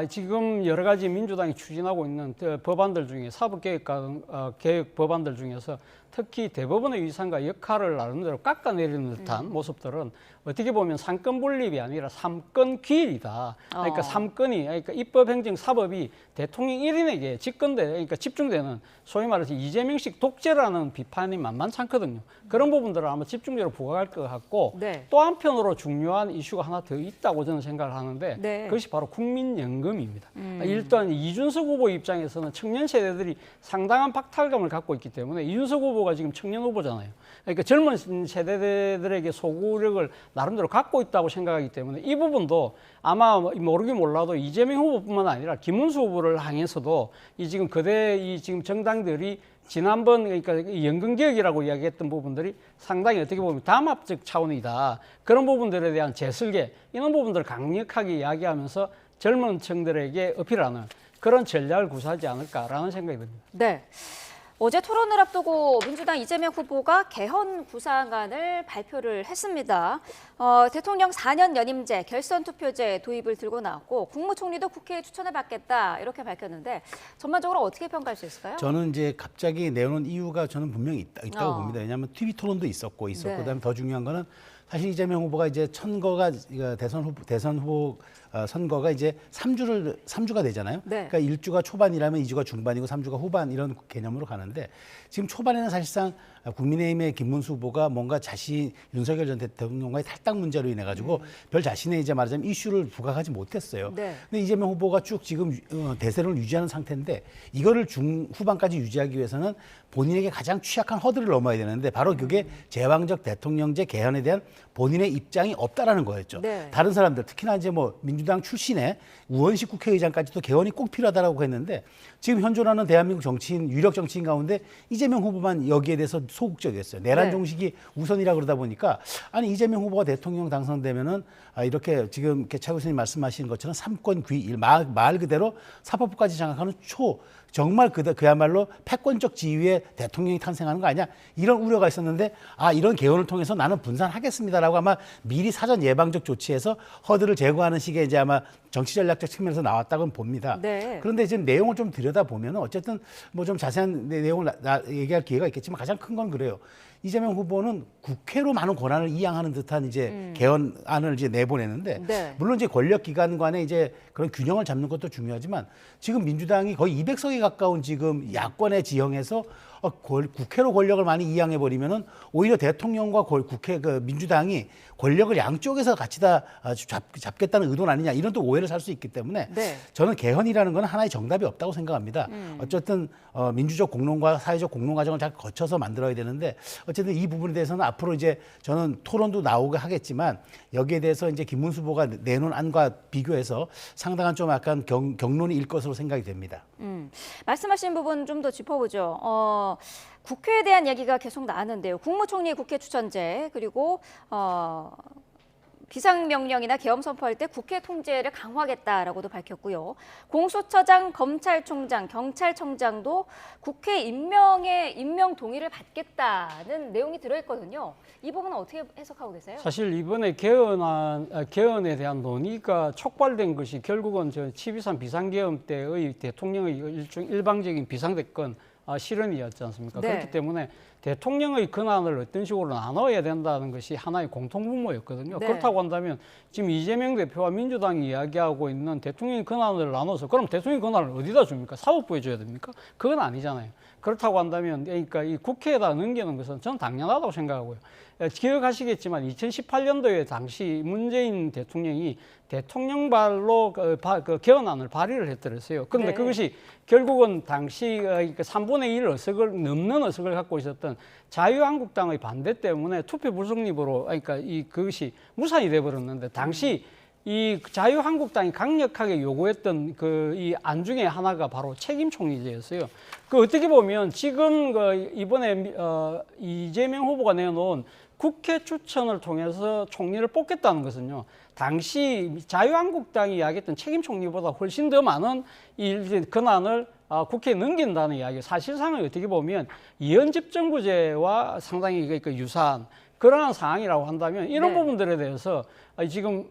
지금 여러 가지 민주당이 추진하고 있는 법안들 중에 사법개혁 법안들 중에서 특히 대법원의 위상과 역할을 나름대로 깎아내리는 듯한 모습들은 어떻게 보면 삼권 분립이 아니라 삼권 귀일이다. 그러니까 삼권이 그러니까 입법, 행정, 사법이 대통령 1인에게 그러니까 집중되는 소위 말해서 이재명식 독재라는 비판이 만만치 않거든요. 그런 부분들을 아마 집중적으로 부각할 것 같고 네. 또 한편으로 중요한 이슈가 하나 더 있다고 저는 생각을 하는데 네. 그것이 바로 국민연금입니다. 일단 이준석 후보 입장에서는 청년 세대들이 상당한 박탈감을 갖고 있기 때문에 이준석 후보가 지금 청년 후보잖아요. 그러니까 젊은 세대들에게 소구력을 나름대로 갖고 있다고 생각하기 때문에 이 부분도 아마 모르긴 몰라도 이재명 후보뿐만 아니라 김문수 후보를 향해서도 이 지금 지금 정당들이 지난번 그러니까 연금개혁이라고 이야기했던 부분들이 상당히 어떻게 보면 담합적 차원이다. 그런 부분들에 대한 재설계 이런 부분들을 강력하게 이야기하면서 젊은 층들에게 어필하는 그런 전략을 구사하지 않을까라는 생각이 듭니다. 네. 어제 토론을 앞두고 민주당 이재명 후보가 개헌 구상안을 발표를 했습니다. 대통령 4년 연임제, 결선 투표제 도입을 들고 나왔고 국무총리도 국회에 추천을 받겠다 이렇게 밝혔는데 전반적으로 어떻게 평가할 수 있을까요? 저는 이제 갑자기 내오는 이유가 저는 분명히 있다고 봅니다. 왜냐하면 TV 토론도 있었고 네. 그다음에 더 중요한 거는 사실 이재명 후보가 이제 선거가 대선 후보 선거가 이제 3주가 되잖아요. 네. 그러니까 1주가 초반이라면 2주가 중반이고 3주가 후반 이런 개념으로 가는데 지금 초반에는 사실상 국민의힘의 김문수 후보가 뭔가 윤석열 전 대통령과의 탈당 문제로 인해 가지고 별 자신의 이제 말하자면 이슈를 부각하지 못했어요. 네. 근데 이재명 후보가 쭉 지금 대세를 유지하는 상태인데 이거를 중후반까지 유지하기 위해서는 본인에게 가장 취약한 허들을 넘어야 되는데 바로 그게 제왕적 대통령제 개헌에 대한 본인의 입장이 없다라는 거였죠. 네. 다른 사람들 특히나 이제 뭐 민주당 출신의 우원식 국회의장까지도 개헌이 꼭 필요하다라고 했는데 지금 현존하는 대한민국 정치인 유력 정치인 가운데 이재명 후보만 여기에 대해서 소극적이었어요. 내란 종식이 우선이라 그러다 보니까 아니 이재명 후보가 대통령 당선되면은 이렇게 지금 차 교수님 말씀하신 것처럼 삼권 귀일 말 그대로 사법부까지 장악하는 정말 그야말로 패권적 지위의 대통령이 탄생하는 거 아니야? 이런 우려가 있었는데 이런 개헌을 통해서 나는 분산하겠습니다라고 아마 미리 사전 예방적 조치해서 허들을 제거하는 식의 이제 아마 정치 전략적 측면에서 나왔다고 봅니다. 네. 그런데 지금 내용을 좀 들여다보면 어쨌든 뭐 좀 자세한 내용을 얘기할 기회가 있겠지만 가장 큰 건 그래요. 이재명 후보는 국회로 많은 권한을 이양하는 듯한 이제 개헌안을 이제 내보내는데 네. 물론 이제 권력 기관 간에 이제 그런 균형을 잡는 것도 중요하지만 지금 민주당이 거의 200석에 가까운 지금 야권의 지형에서 국회로 권력을 많이 이양해 버리면은 오히려 대통령과 국회 민주당이 권력을 양쪽에서 같이 다 잡겠다는 의도는 아니냐 이런 또 오해를 살 수 있기 때문에 네. 저는 개헌이라는 건 하나의 정답이 없다고 생각합니다. 어쨌든 민주적 공론과 사회적 공론 과정을 잘 거쳐서 만들어야 되는데 어쨌든 이 부분에 대해서는 앞으로 이제 저는 토론도 나오게 하겠지만 여기에 대해서 이제 김문수 후보가 내놓은 안과 비교해서 상당한 좀 약간 경론이 일 것으로 생각이 됩니다. 말씀하신 부분 좀 더 짚어보죠. 국회에 대한 얘기가 계속 나왔는데요. 국무총리 국회 추천제 그리고 비상명령이나 계엄 선포할 때 국회 통제를 강화하겠다라고도 밝혔고요. 공수처장, 검찰총장, 경찰청장도 국회 임명 동의를 받겠다는 내용이 들어있거든요. 이 부분은 어떻게 해석하고 계세요? 사실 이번에 개헌에 대한 논의가 촉발된 것이 결국은 저 12.3 비상계엄 때의 대통령의 일방적인 비상대권 실현이었지 않습니까? 네. 그렇기 때문에 대통령의 권한을 어떤 식으로 나눠야 된다는 것이 하나의 공통분모였거든요. 네. 그렇다고 한다면 지금 이재명 대표와 민주당이 이야기하고 있는 대통령의 권한을 나눠서 그럼 대통령의 권한을 어디다 줍니까? 사법부에 줘야 됩니까? 그건 아니잖아요. 그렇다고 한다면 그러니까 이 국회에다 넘기는 것은 저는 당연하다고 생각하고요. 기억하시겠지만 2018년도에 당시 문재인 대통령이 대통령발로 그 개헌안을 발의를 했더랬어요. 그런데 네. 그것이 결국은 당시 3분의 1 의석을 넘는 의석을 갖고 있었던 자유한국당의 반대 때문에 투표 불성립으로 그러니까 그것이 무산이 돼 버렸는데 당시 이 자유한국당이 강력하게 요구했던 그 이 안 중에 하나가 바로 책임총리제였어요. 그 어떻게 보면 지금 이번에 이재명 후보가 내놓은 국회 추천을 통해서 총리를 뽑겠다는 것은요. 당시 자유한국당이 이야기했던 책임총리보다 훨씬 더 많은 이 권한을 국회에 넘긴다는 이야기. 사실상은 어떻게 보면 이원집정부제와 상당히 유사한 그러한 상황이라고 한다면 이런 네. 부분들에 대해서 지금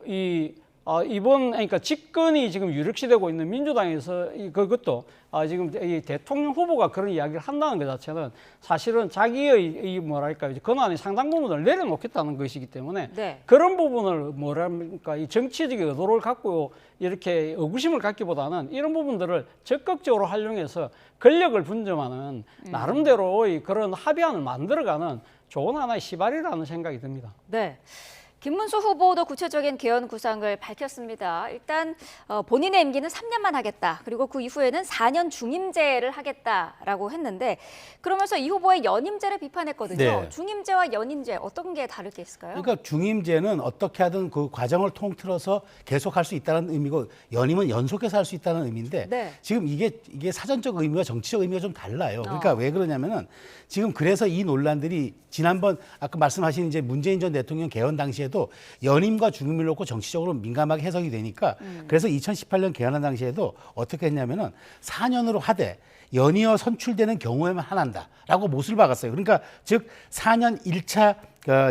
이번 그러니까 집권이 지금 유력시되고 있는 민주당에서 그것도 지금 이 대통령 후보가 그런 이야기를 한다는 것 자체는 사실은 자기의 이 뭐랄까 권한의 상당 부분을 내려놓겠다는 것이기 때문에 네. 그런 부분을 뭐랄까 이 정치적인 의도를 갖고 이렇게 의구심을 갖기보다는 이런 부분들을 적극적으로 활용해서 권력을 분점하는 나름대로의 그런 합의안을 만들어가는 좋은 하나의 시발이라는 생각이 듭니다. 네. 김문수 후보도 구체적인 개헌 구상을 밝혔습니다. 일단 본인의 임기는 3년만 하겠다. 그리고 그 이후에는 4년 중임제를 하겠다라고 했는데 그러면서 이 후보의 연임제를 비판했거든요. 네. 중임제와 연임제 어떤 게 다를 게 있을까요? 그러니까 중임제는 어떻게 하든 그 과정을 통틀어서 계속할 수 있다는 의미고 연임은 연속해서 할 수 있다는 의미인데 네. 지금 이게 사전적 의미와 정치적 의미가 좀 달라요. 그러니까 왜 그러냐면은 지금 그래서 이 논란들이 지난번 아까 말씀하신 이제 문재인 전 대통령 개헌 당시에도 연임과 중임을 놓고 정치적으로 민감하게 해석이 되니까 그래서 2018년 개헌한 당시에도 어떻게 했냐면은 4년으로 하되 연이어 선출되는 경우에만 한다라고 못을 박았어요. 그러니까 즉 4년 1차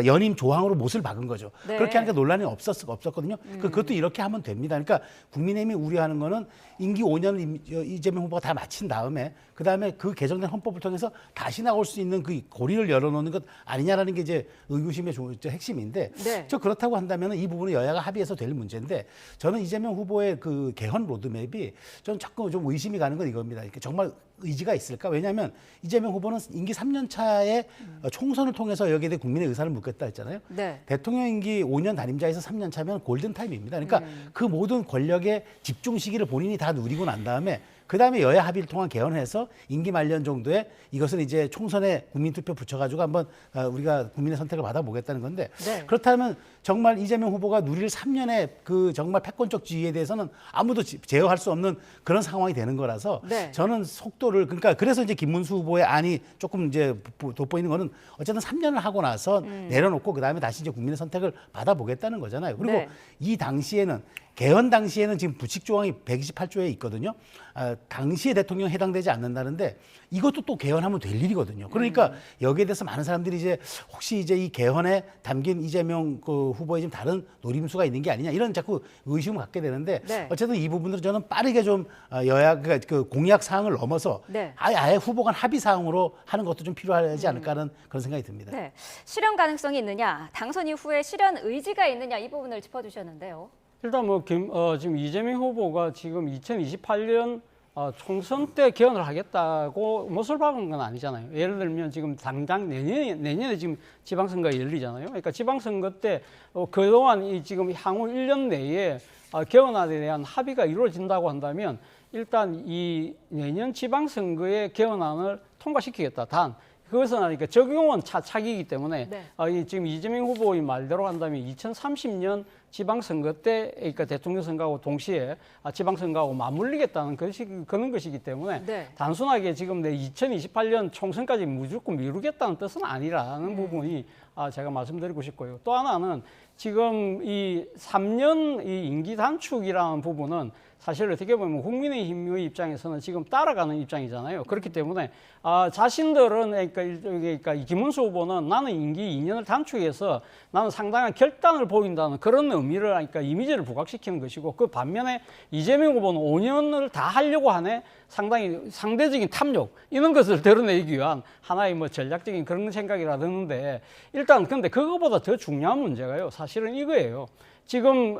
연임 조항으로 못을 박은 거죠. 네. 그렇게 하니까 논란이 없었거든요. 그것도 이렇게 하면 됩니다. 그러니까 국민의힘이 우려하는 거는 임기 5년 이재명 후보가 다 마친 다음에 그다음에 그 개정된 헌법을 통해서 다시 나올 수 있는 그 고리를 열어놓는 것 아니냐라는 게 이제 의구심의 핵심인데 네. 저 그렇다고 한다면 이 부분은 여야가 합의해서 될 문제인데 저는 이재명 후보의 그 개헌 로드맵이 저는 자꾸 좀 의심이 가는 건 이겁니다. 정말 의지가 있을까? 왜냐하면 이재명 후보는 임기 3년 차에 총선을 통해서 여기에 대해 국민의 의사를 묻겠다 했잖아요. 네. 대통령 임기 5년 단임자에서 3년 차면 골든타임입니다. 그러니까 그 모든 권력의 집중 시기를 본인이 다 누리고 난 다음에 그다음에 여야 합의를 통한 개헌해서 임기 말년 정도에 이것을 이제 총선에 국민투표 붙여가지고 한번 우리가 국민의 선택을 받아보겠다는 건데 네. 그렇다면 정말 이재명 후보가 누릴 3년의 그 정말 패권적 지위에 대해서는 아무도 제어할 수 없는 그런 상황이 되는 거라서 네. 저는 속도를 그러니까 그래서 이제 김문수 후보의 안이 조금 이제 돋보이는 거는 어쨌든 3년을 하고 나서 내려놓고 그다음에 다시 이제 국민의 선택을 받아보겠다는 거잖아요. 그리고 네. 이 당시에는 개헌 당시에는 지금 부칙 조항이 128조에 있거든요. 당시에 대통령 해당되지 않는다는데 이것도 또 개헌하면 될 일이거든요. 그러니까 여기에 대해서 많은 사람들이 이제 혹시 이제 이 개헌에 담긴 이재명 그 후보의 좀 다른 노림수가 있는 게 아니냐 이런 자꾸 의심을 갖게 되는데 네. 어쨌든 이 부분들은 저는 빠르게 좀 여야 그 공약 사항을 넘어서 네. 아예 후보 간 합의 사항으로 하는 것도 좀 필요하지 않을까 하는 그런 생각이 듭니다. 네. 실현 가능성이 있느냐, 당선 이후에 실현 의지가 있느냐 이 부분을 짚어주셨는데요. 일단 지금 이재명 후보가 지금 2028년 총선 때 개헌을 하겠다고 못을 박은 건 아니잖아요. 예를 들면 지금 당장 내년에 지금 지방선거가 열리잖아요. 그러니까 지방선거 때 그동안 지금 향후 1년 내에 개헌안에 대한 합의가 이루어진다고 한다면 일단 이 내년 지방선거의 개헌안을 통과시키겠다. 단 그것은 그러니까 적용은 차기이기 때문에 네. 지금 이재명 후보의 말대로 한다면 2030년 지방선거 때 그러니까 대통령 선거하고 동시에 지방선거하고 맞물리겠다는 그런 것이기 때문에 네. 단순하게 지금 2028년 총선까지 무조건 미루겠다는 뜻은 아니라는 부분이 제가 말씀드리고 싶고요. 또 하나는 지금 이 3년 이 임기 단축이라는 부분은 사실 어떻게 보면 국민의힘의 입장에서는 지금 따라가는 입장이잖아요. 그렇기 때문에 자신들은 그러니까 이 김문수 후보는 나는 임기 2년을 단축해서 나는 상당한 결단을 보인다는 그런 의미를 그러니까 이미지를 부각시키는 것이고 그 반면에 이재명 후보는 5년을 다 하려고 하네 상당히 상대적인 탐욕 이런 것을 드러내기 위한 하나의 뭐 전략적인 그런 생각이라 드는데 일단 근데 그거보다 더 중요한 문제가요. 사실은 이거예요. 지금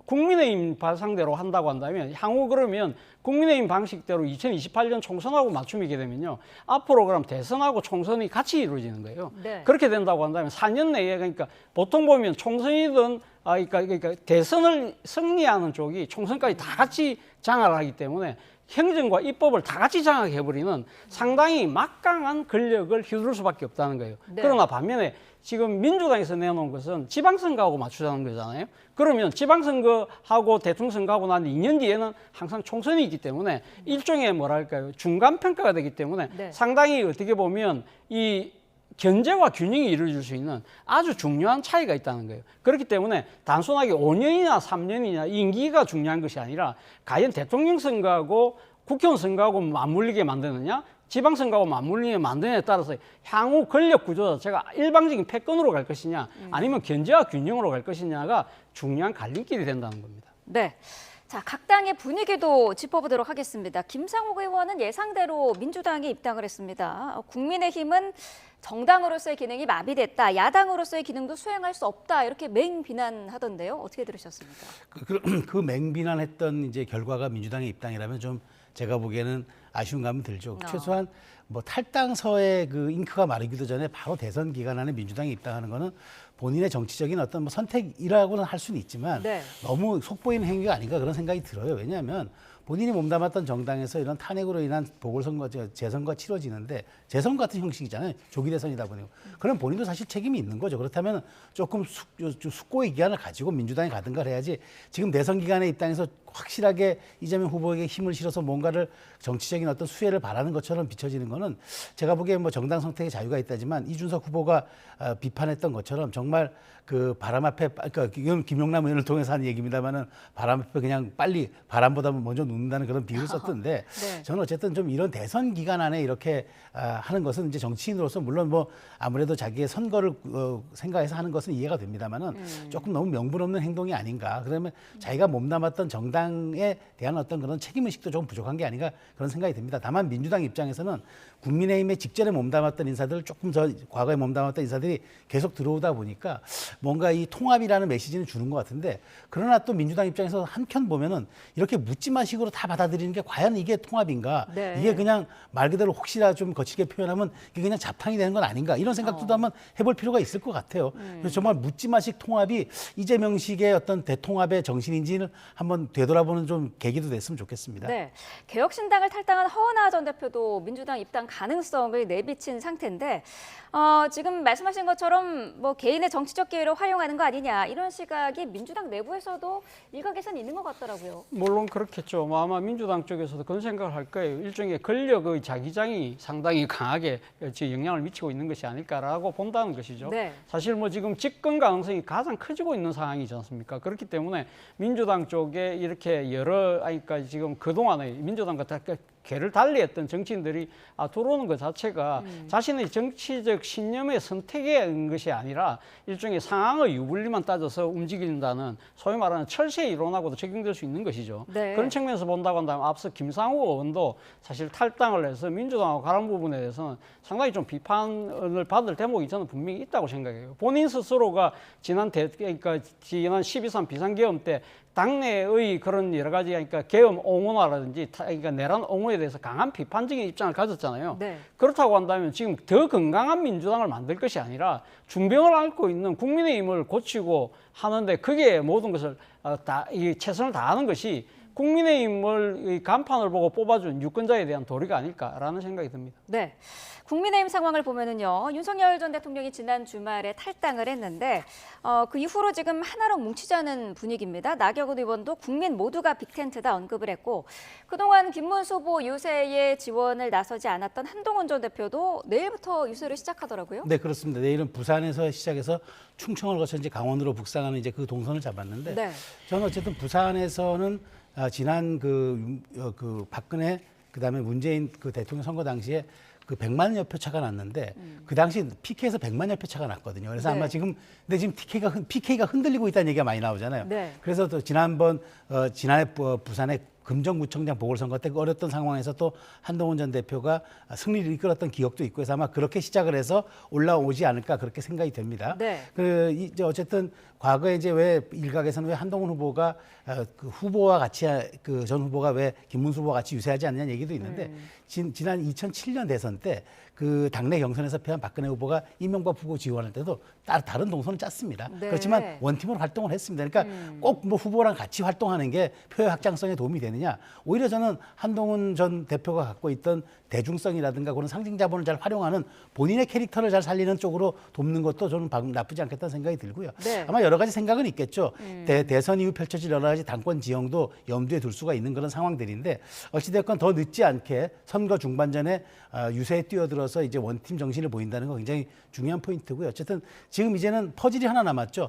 국민의힘 발상대로 한다고 한다면 향후 그러면 국민의힘 방식대로 2028년 총선하고 맞춤이게 되면요. 앞으로 그럼 대선하고 총선이 같이 이루어지는 거예요. 네. 그렇게 된다고 한다면 4년 내에 그러니까 보통 보면 총선이든 그러니까 대선을 승리하는 쪽이 총선까지 다 같이 장악을 하기 때문에 행정과 입법을 다 같이 장악해버리는 상당히 막강한 권력을 휘두를 수밖에 없다는 거예요. 네. 그러나 반면에 지금 민주당에서 내놓은 것은 지방선거하고 맞추자는 거잖아요. 그러면 지방선거하고 대통령선거하고 난 2년 뒤에는 항상 총선이 있기 때문에 일종의 뭐랄까요. 중간평가가 되기 때문에 네. 상당히 어떻게 보면 이 견제와 균형이 이루어질 수 있는 아주 중요한 차이가 있다는 거예요. 그렇기 때문에 단순하게 5년이나 3년이나 임기가 중요한 것이 아니라 과연 대통령 선거하고 국회의원 선거하고 맞물리게 만드느냐 지방선거하고 맞물리게 만드느냐에 따라서 향후 권력 구조 자체가 일방적인 패권으로 갈 것이냐 아니면 견제와 균형으로 갈 것이냐가 중요한 갈림길이 된다는 겁니다. 네. 자, 각 당의 분위기도 짚어보도록 하겠습니다. 김상욱 의원은 예상대로 민주당에 입당을 했습니다. 국민의힘은 정당으로서의 기능이 마비됐다. 야당으로서의 기능도 수행할 수 없다. 이렇게 맹비난하던데요. 어떻게 들으셨습니까? 그 맹비난했던 이제 결과가 민주당의 입당이라면 좀 제가 보기에는 아쉬운 감이 들죠. 최소한 뭐 탈당서의 그 잉크가 마르기도 전에 바로 대선 기간 안에 민주당에 입당하는 거는 본인의 정치적인 어떤 뭐 선택이라고는 할 수는 있지만 네. 너무 속보이는 행위가 아닌가 그런 생각이 들어요. 왜냐하면 본인이 몸담았던 정당에서 이런 탄핵으로 인한 보궐선거, 재선거가 치러지는데 재선 같은 형식이잖아요. 조기 대선이다 보니. 그럼 본인도 사실 책임이 있는 거죠. 그렇다면 조금 숙고의 기간을 가지고 민주당에 가든가 해야지 지금 대선 기간에 입당해서 확실하게 이재명 후보에게 힘을 실어서 뭔가를 정치적인 어떤 수혜를 바라는 것처럼 비춰지는 거는 제가 보기에 뭐 정당 선택의 자유가 있다지만 이준석 후보가 비판했던 것처럼 정말 그 바람 앞에, 그러니까 이건 김용남 의원을 통해서 하는 얘기입니다만은 바람 앞에 그냥 빨리 바람보다 먼저 눕는다는 그런 비유를 썼던데 네. 저는 어쨌든 좀 이런 대선 기간 안에 이렇게 하는 것은 이제 정치인으로서 물론 뭐 아무래도 자기의 선거를 생각해서 하는 것은 이해가 됩니다만은 조금 너무 명분 없는 행동이 아닌가. 그러면 자기가 몸담았던 정당에 대한 어떤 그런 책임의식도 좀 부족한 게 아닌가 그런 생각이 듭니다. 다만 민주당 입장에서는 국민의힘에 직전에 몸담았던 인사들 조금 저 과거에 몸담았던 인사들이 계속 들어오다 보니까 뭔가 이 통합이라는 메시지는 주는 것 같은데 그러나 또 민주당 입장에서 한켠 보면은 이렇게 묻지마식으로 다 받아들이는 게 과연 이게 통합인가? 네. 이게 그냥 말 그대로 혹시나 좀 거칠게 표현하면 이게 그냥 잡탕이 되는 건 아닌가? 이런 생각도 한번 해볼 필요가 있을 것 같아요. 그래서 정말 묻지마식 통합이 이재명식의 어떤 대통합의 정신인지는 한번 되돌아보는 좀 계기도 됐으면 좋겠습니다. 네. 개혁신당을 탈당한 허은하 전 대표도 민주당 입당 가능성을 내비친 상태인데 지금 말씀하신 것처럼 뭐 개인의 정치적 기회를 활용하는 거 아니냐 이런 시각이 민주당 내부에서도 일각에서는 있는 것 같더라고요. 물론 그렇겠죠. 뭐 아마 민주당 쪽에서도 그런 생각을 할 거예요. 일종의 권력의 자기장이 상당히 강하게 영향을 미치고 있는 것이 아닐까라고 본다는 것이죠. 네. 사실 뭐 지금 집권 가능성이 가장 커지고 있는 상황이지 않습니까? 그렇기 때문에 민주당 쪽에 이렇게 그러니까 지금 그동안에 민주당과 개를 달리했던 정치인들이 들어오는 것 자체가 자신의 정치적 신념의 선택인 것이 아니라 일종의 상황의 유불리만 따져서 움직인다는 소위 말하는 철새 이론하고도 적용될 수 있는 것이죠. 네. 그런 측면에서 본다고 한다면 앞서 김상우 의원도 사실 탈당을 해서 민주당하고 가는 부분에 대해서는 상당히 좀 비판을 받을 대목이 저는 분명히 있다고 생각해요. 본인 스스로가 그러니까 지난 12.3 비상계엄 때 당내의 그런 여러 가지 그러니까 계엄 옹호라든지 그러니까 내란 옹호에 대해서 강한 비판적인 입장을 가졌잖아요. 네. 그렇다고 한다면 지금 더 건강한 민주당을 만들 것이 아니라 중병을 앓고 있는 국민의힘을 고치고 하는데 그게 모든 것을 최선을 다하는 것이 국민의힘을 간판을 보고 뽑아준 유권자에 대한 도리가 아닐까라는 생각이 듭니다. 네. 국민의힘 상황을 보면은요. 윤석열 전 대통령이 지난 주말에 탈당을 했는데 그 이후로 지금 하나로 뭉치자는 분위기입니다. 나경원 의원도 국민 모두가 빅텐트다 언급을 했고 그동안 김문수 후보 유세에 지원을 나서지 않았던 한동훈 전 대표도 내일부터 유세를 시작하더라고요. 네, 그렇습니다. 내일은 부산에서 시작해서 충청을 거쳐 이제 강원으로 북상하는 이제 그 동선을 잡았는데 네. 저는 어쨌든 부산에서는 지난 그 박근혜 그다음에 문재인 그 대통령 선거 당시에 그 100만여 표 차가 났는데 그 당시 PK에서 100만여 표 차가 났거든요. 그래서 네. 아마 지금 근데 지금 PK가 흔들리고 있다는 얘기가 많이 나오잖아요. 네. 그래서 또 지난번 지난해 부산에 금정구청장 보궐선거 때 그 어렸던 상황에서 또 한동훈 전 대표가 승리를 이끌었던 기억도 있고 해서 아마 그렇게 시작을 해서 올라오지 않을까 그렇게 생각이 됩니다. 네. 이제 어쨌든 과거에 이제 왜 일각에서는 왜 한동훈 후보가 그 후보와 같이 그 전 후보가 왜 김문수 후보와 같이 유세하지 않냐는 얘기도 있는데 지난 2007년 대선 때 그 당내 경선에서 패한 박근혜 후보가 이명박 후보 지원할 때도 다른 동선을 짰습니다. 네. 그렇지만 원팀으로 활동을 했습니다. 그러니까 꼭 뭐 후보랑 같이 활동하는 게 표의 확장성에 도움이 되느냐? 오히려 저는 한동훈 전 대표가 갖고 있던 대중성이라든가 그런 상징 자본을 잘 활용하는 본인의 캐릭터를 잘 살리는 쪽으로 돕는 것도 저는 나쁘지 않겠다는 생각이 들고요. 네. 아마 여러 가지 생각은 있겠죠. 대선 이후 펼쳐질 여러 가지 당권 지형도 염두에 둘 수가 있는 그런 상황들인데 어찌됐건 더 늦지 않게 선거 중반전에 유세에 뛰어들어서 이제 원팀 정신을 보인다는 거 굉장히 중요한 포인트고요. 어쨌든 지금 이제는 퍼즐이 하나 남았죠.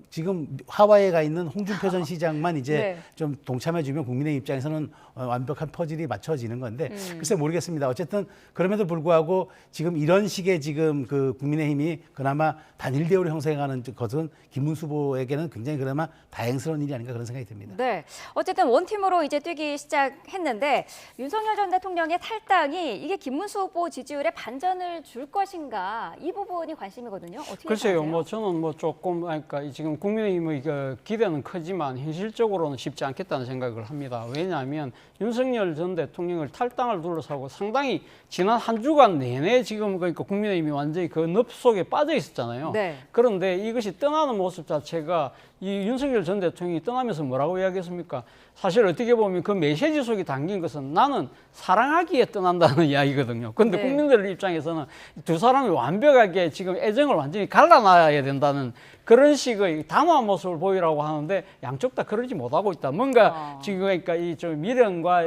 지금 하와이에 가 있는 홍준표 전 시장만 이제 네. 좀 동참해주면 국민의 입장에서는 완벽한 퍼즐이 맞춰지는 건데 글쎄 모르겠습니다. 어쨌든 그럼에도 불구하고 지금 이런 식의 지금 그 국민의힘이 그나마 단일 대우를 형성해가는 것은 김문수 후보에게는 굉장히 그나마 다행스러운 일이 아닌가 그런 생각이 듭니다. 네, 어쨌든 원팀으로 이제 뛰기 시작했는데 윤석열 전 대통령의 탈당이 이게 김문수 후보 지지율에 반전을 줄 것인가 이 부분이 관심이거든요. 어떻게 글쎄요, 생각하세요? 뭐 저는 뭐 조금 그러니까 지금 국민의힘의 그 기대는 크지만 현실적으로는 쉽지 않겠다는 생각을 합니다. 왜냐하면 윤석열 전 대통령을 탈당을 둘러싸고 상당히 지난 한 주간 내내 지금 그러니까 국민의힘이 완전히 그 늪 속에 빠져 있었잖아요. 네. 그런데 이것이 떠나는 모습 자체가 이 윤석열 전 대통령이 떠나면서 뭐라고 이야기했습니까? 사실 어떻게 보면 그 메시지 속에 담긴 것은 나는 사랑하기에 떠난다는 이야기거든요. 그런데 네. 국민들 입장에서는 두 사람이 완벽하게 지금 애정을 완전히 갈라놔야 된다는 그런 식의 담화한 모습을 보이라고 하는데 양쪽 다 그러지 못하고 있다. 뭔가 지금 그러니까 이 좀 미련과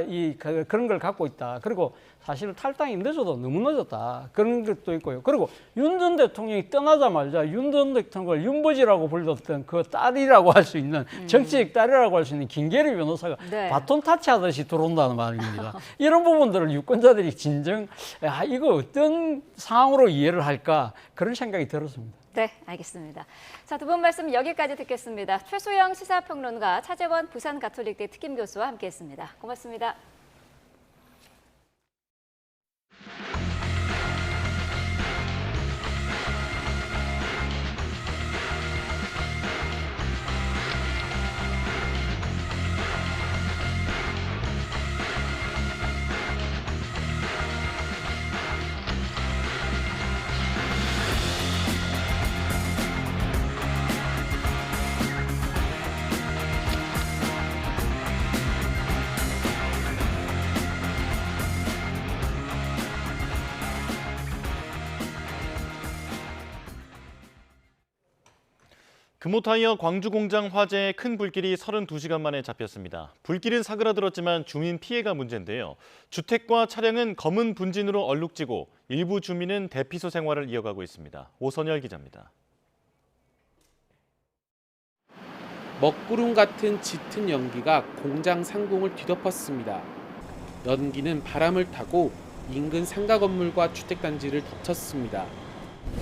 그런 걸 갖고 있다. 그리고 사실 탈당이 늦어도 너무 늦었다. 그런 것도 있고요. 그리고 윤 전 대통령이 떠나자마자 윤 전 대통령을 윤버지라고 불렀던 그 딸이라고 할 수 있는 정치적 딸이라고 할 수 있는 김계리 변호사가 네. 바톤 타치하듯이 들어온다는 말입니다. 이런 부분들을 유권자들이 진정 이거 어떤 상황으로 이해를 할까 그런 생각이 들었습니다. 네, 알겠습니다. 자, 두 분 말씀 여기까지 듣겠습니다. 최소영 시사평론가, 차재원 부산가톨릭대 특임교수와 함께했습니다. 고맙습니다. 금호타이어 광주공장 화재의 큰 불길이 32시간 만에 잡혔습니다. 불길은 사그라들었지만 주민 피해가 문제인데요. 주택과 차량은 검은 분진으로 얼룩지고 일부 주민은 대피소 생활을 이어가고 있습니다. 오선열 기자입니다. 먹구름 같은 짙은 연기가 공장 상공을 뒤덮었습니다. 연기는 바람을 타고 인근 상가 건물과 주택단지를 덮쳤습니다.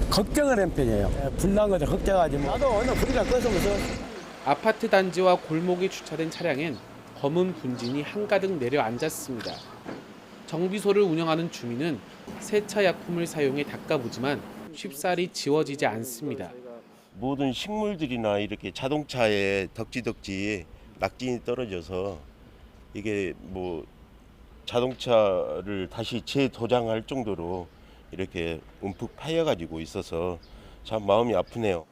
걱정을 한 편이에요. 불난 거죠. 걱정하지 뭐. 나도 오늘 불이가 꺼서 무서워. 아파트 단지와 골목에 주차된 차량엔 검은 분진이 한가득 내려앉았습니다. 정비소를 운영하는 주민은 세차 약품을 사용해 닦아보지만 쉽사리 지워지지 않습니다. 모든 식물들이나 이렇게 자동차에 덕지덕지 낙진이 떨어져서 이게 뭐 자동차를 다시 재도장할 정도로 이렇게 움푹 파여가지고 있어서 참 마음이 아프네요.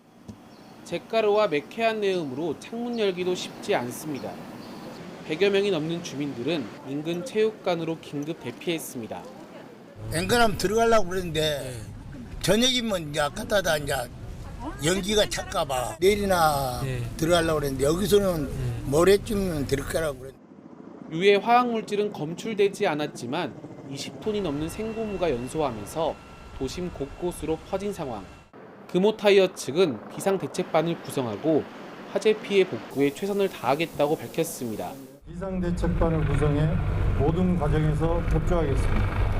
잿가루와 매캐한 내음으로 창문 열기도 쉽지 않습니다. 100여 명이 넘는 주민들은 인근 체육관으로 긴급 대피했습니다. 앵간하면 들어가려고 그랬는데 저녁이면 이제 갔다가 이제 연기가 찰까봐 내일이나 들어가려고 그랬는데 여기서는 모레쯤은 들어가라고 그랬는데. 유해 화학물질은 검출되지 않았지만 20톤이 넘는 생고무가 연소하면서 도심 곳곳으로 퍼진 상황. 금호타이어 측은 비상대책반을 구성하고 화재 피해 복구에 최선을 다하겠다고 밝혔습니다. 비상대책반을 구성해 모든 과정에서 협조하겠습니다.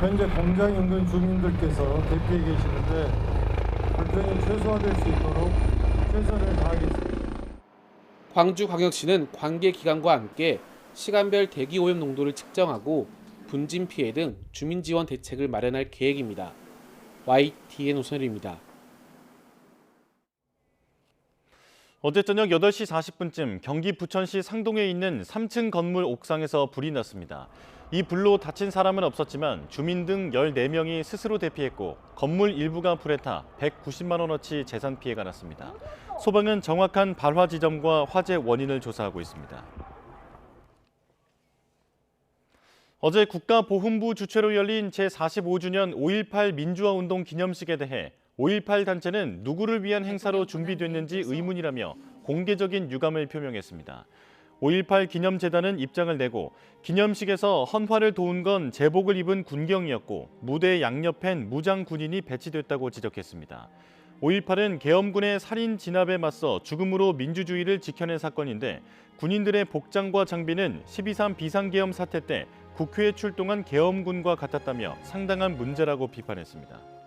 현재 공장 인근 주민들께서 대피해 계시는데 불편이 최소화될 수 있도록 최선을 다하겠습니다. 광주광역시는 관계기관과 함께 시간별 대기 오염 농도를 측정하고 분진 피해 등 주민 지원 대책을 마련할 계획입니다. YTN 오선일입니다. 어제 저녁 8시 40분쯤 경기 부천시 상동에 있는 3층 건물 옥상에서 불이 났습니다. 이 불로 다친 사람은 없었지만 주민 등 14명이 스스로 대피했고 건물 일부가 불에 타 190만 원어치 재산 피해가 났습니다. 소방은 정확한 발화 지점과 화재 원인을 조사하고 있습니다. 어제 국가보훈부 주최로 열린 제45주년 5.18 민주화운동 기념식에 대해 5.18 단체는 누구를 위한 행사로 준비됐는지 의문이라며 공개적인 유감을 표명했습니다. 5.18 기념재단은 입장을 내고 기념식에서 헌화를 도운 건 제복을 입은 군경이었고 무대 양옆엔 무장 군인이 배치됐다고 지적했습니다. 5.18은 계엄군의 살인 진압에 맞서 죽음으로 민주주의를 지켜낸 사건인데 군인들의 복장과 장비는 12.3 비상계엄 사태 때 국회에 출동한 계엄군과 같았다며 상당한 문제라고 비판했습니다.